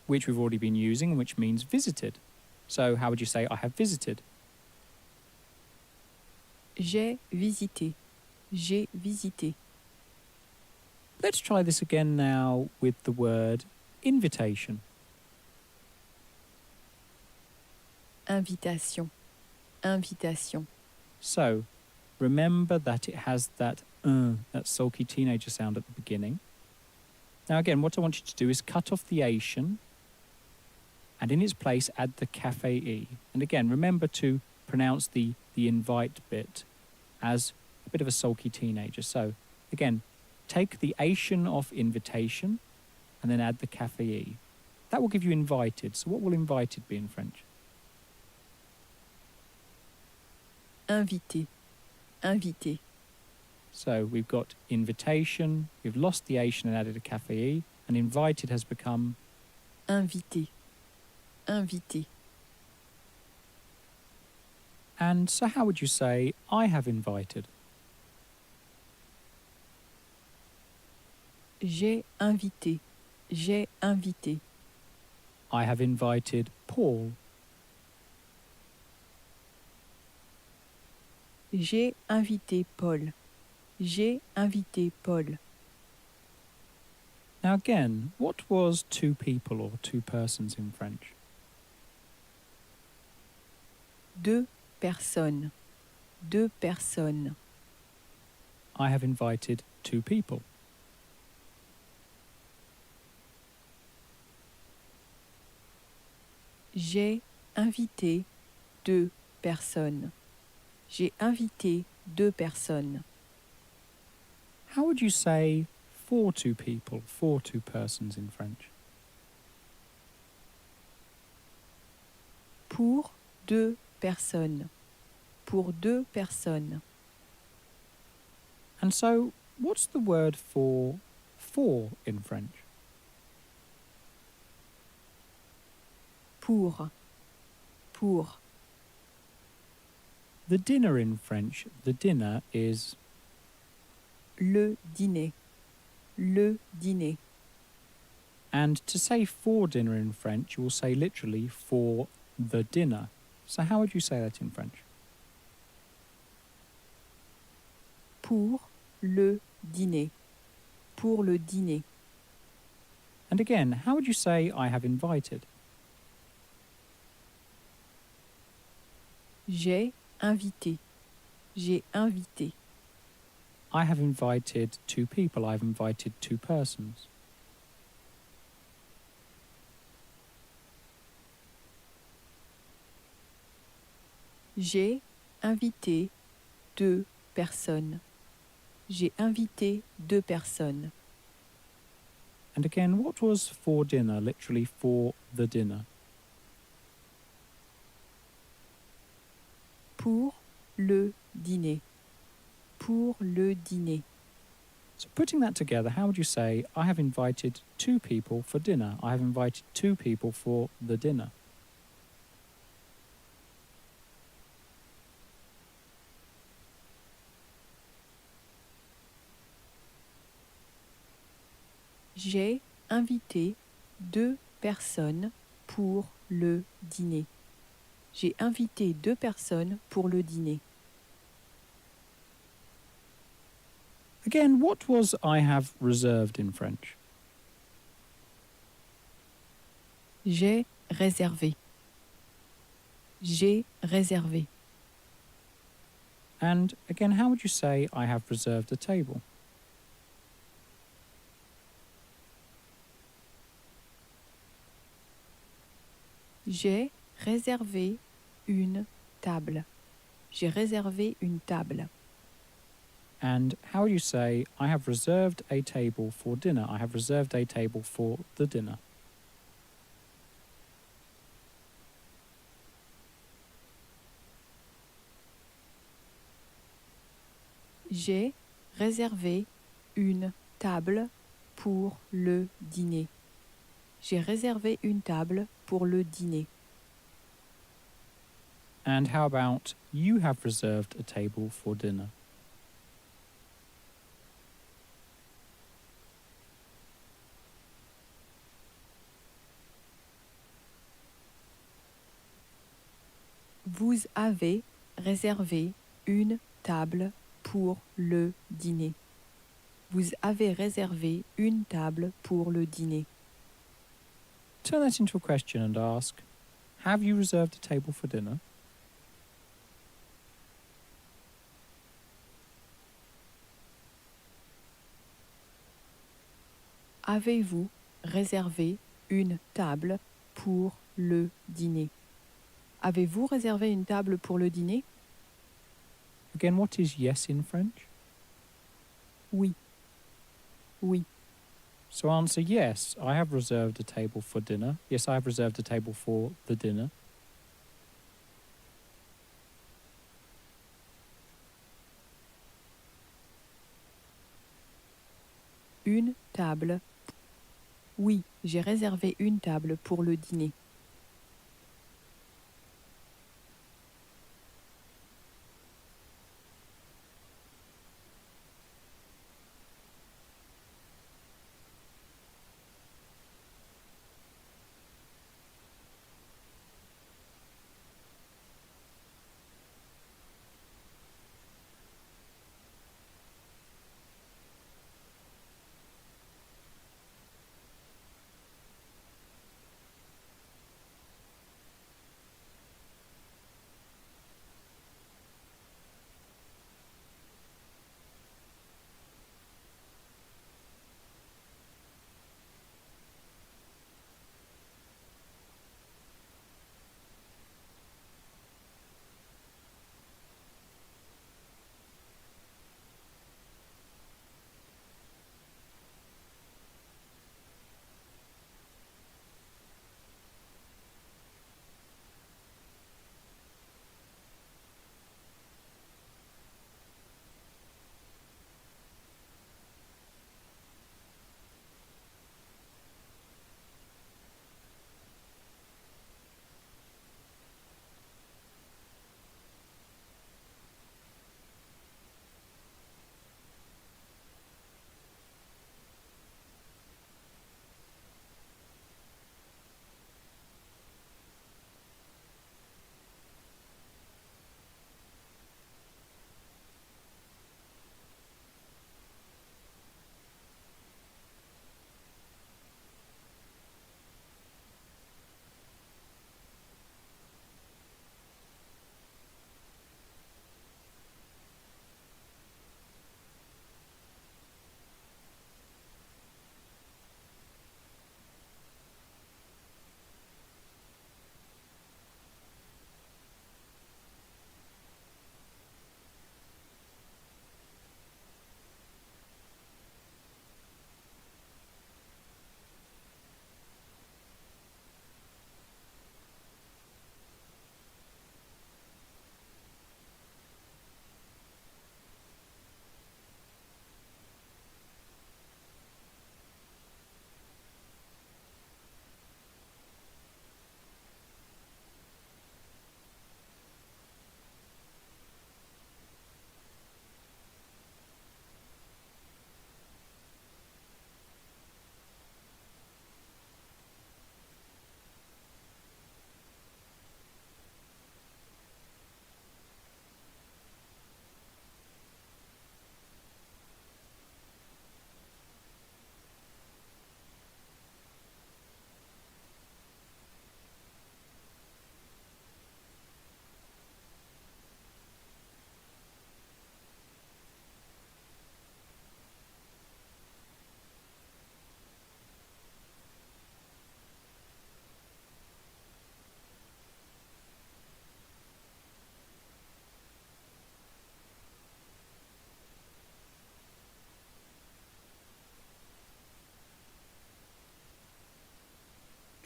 [SPEAKER 22] Which we've already been using, which means visited. So how would you say I have visited?
[SPEAKER 2] J'ai visité. J'ai visité.
[SPEAKER 22] Let's try this again now with the word invitation.
[SPEAKER 2] Invitation. Invitation.
[SPEAKER 22] So, remember that it has that sulky teenager sound at the beginning. Now again, what I want you to do is cut off the ation and in its place add the cafe E. And again, remember to pronounce the invite bit as a bit of a sulky teenager. So again, take the ation off invitation and then add the cafe E. That will give you invited. So what will invited be in French?
[SPEAKER 2] Invité. Invité.
[SPEAKER 22] So we've got invitation, we've lost the ation and added a cafe E, and invited has become
[SPEAKER 2] invité. Invité.
[SPEAKER 22] And so how would you say I have invited?
[SPEAKER 2] J'ai invité. J'ai invité.
[SPEAKER 22] I have invited Paul.
[SPEAKER 2] J'ai invité Paul. J'ai invité Paul.
[SPEAKER 22] Now again, what was two people or two persons in French?
[SPEAKER 2] Deux personnes. Deux personnes.
[SPEAKER 22] I have invited two people.
[SPEAKER 2] J'ai invité deux personnes. J'ai invité deux personnes.
[SPEAKER 22] How would you say for two people, for two persons in French?
[SPEAKER 2] Pour deux personnes. Pour deux personnes.
[SPEAKER 22] And so, what's the word for in French?
[SPEAKER 2] Pour. Pour.
[SPEAKER 22] the dinner in French, the dinner is
[SPEAKER 2] le dîner, le dîner.
[SPEAKER 22] And to say for dinner in French, you will say literally for the dinner. So how would you say that in French?
[SPEAKER 2] Pour le dîner, pour le dîner.
[SPEAKER 22] And again, how would you say I have invited?
[SPEAKER 2] J'ai invité, j'ai invité.
[SPEAKER 22] I have invited 2 people. I've invited 2 persons.
[SPEAKER 2] J'ai invité 2 personnes. J'ai invité 2 personnes.
[SPEAKER 22] And again, what was for dinner, literally for the dinner?
[SPEAKER 2] Pour le dîner, pour le dîner.
[SPEAKER 22] So putting that together, how would you say, I have invited 2 people for dinner. I have invited 2 people for the dinner.
[SPEAKER 2] J'ai invité 2 personnes pour le dîner. J'ai invité 2 personnes pour le dîner.
[SPEAKER 22] Again, what was I have reserved in French?
[SPEAKER 2] J'ai réservé. J'ai réservé.
[SPEAKER 22] And again, how would you say I have reserved a table?
[SPEAKER 2] J'ai réservé une table. J'ai réservé une table.
[SPEAKER 22] And how would you say, I have reserved a table for dinner? I have reserved a table for the dinner.
[SPEAKER 2] J'ai réservé une table pour le dîner. J'ai réservé une table pour le dîner.
[SPEAKER 22] And how about, you have reserved a table for dinner?
[SPEAKER 2] Vous avez réservé une table pour le dîner. Vous avez réservé une table pour le dîner.
[SPEAKER 22] Turn that into a question and ask, have you reserved a table for dinner?
[SPEAKER 2] Avez-vous réservé une table pour le dîner? Avez-vous réservé une table pour le dîner?
[SPEAKER 22] Again, what is yes in French?
[SPEAKER 2] Oui. Oui.
[SPEAKER 22] So answer yes, I have reserved a table for dinner. Yes, I have reserved a table for the dinner.
[SPEAKER 2] Une table. Oui, j'ai réservé une table pour le dîner.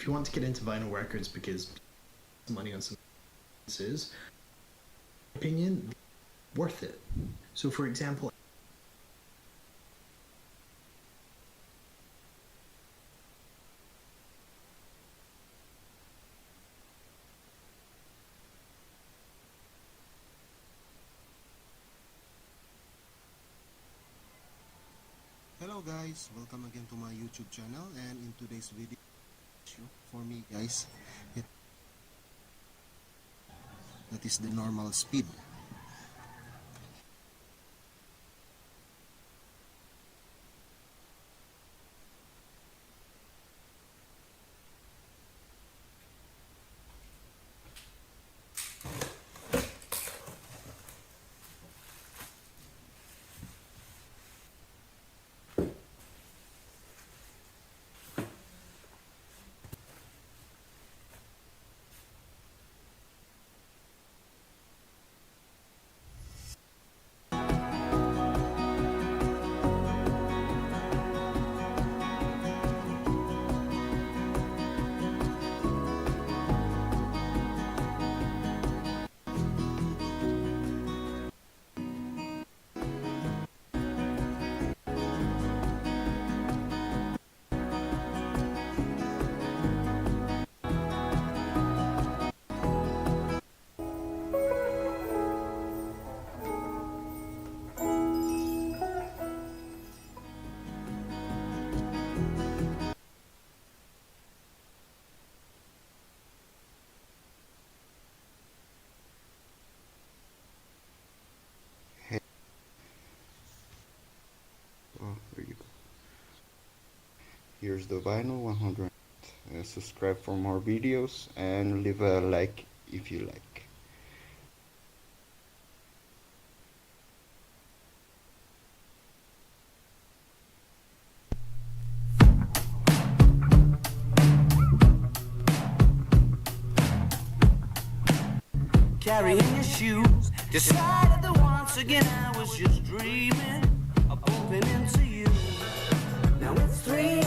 [SPEAKER 1] if you want to get into vinyl records because money on some is, opinion, worth it. So for example,
[SPEAKER 3] Hello guys, welcome again to my YouTube channel, and in today's video for me guys, that is the normal speed. There you go. Here's the vinyl 100. Subscribe for more videos and leave a like if you like.
[SPEAKER 23] Carrying your shoes, decided that once again I was just dreaming of bumping into you. Now it's 3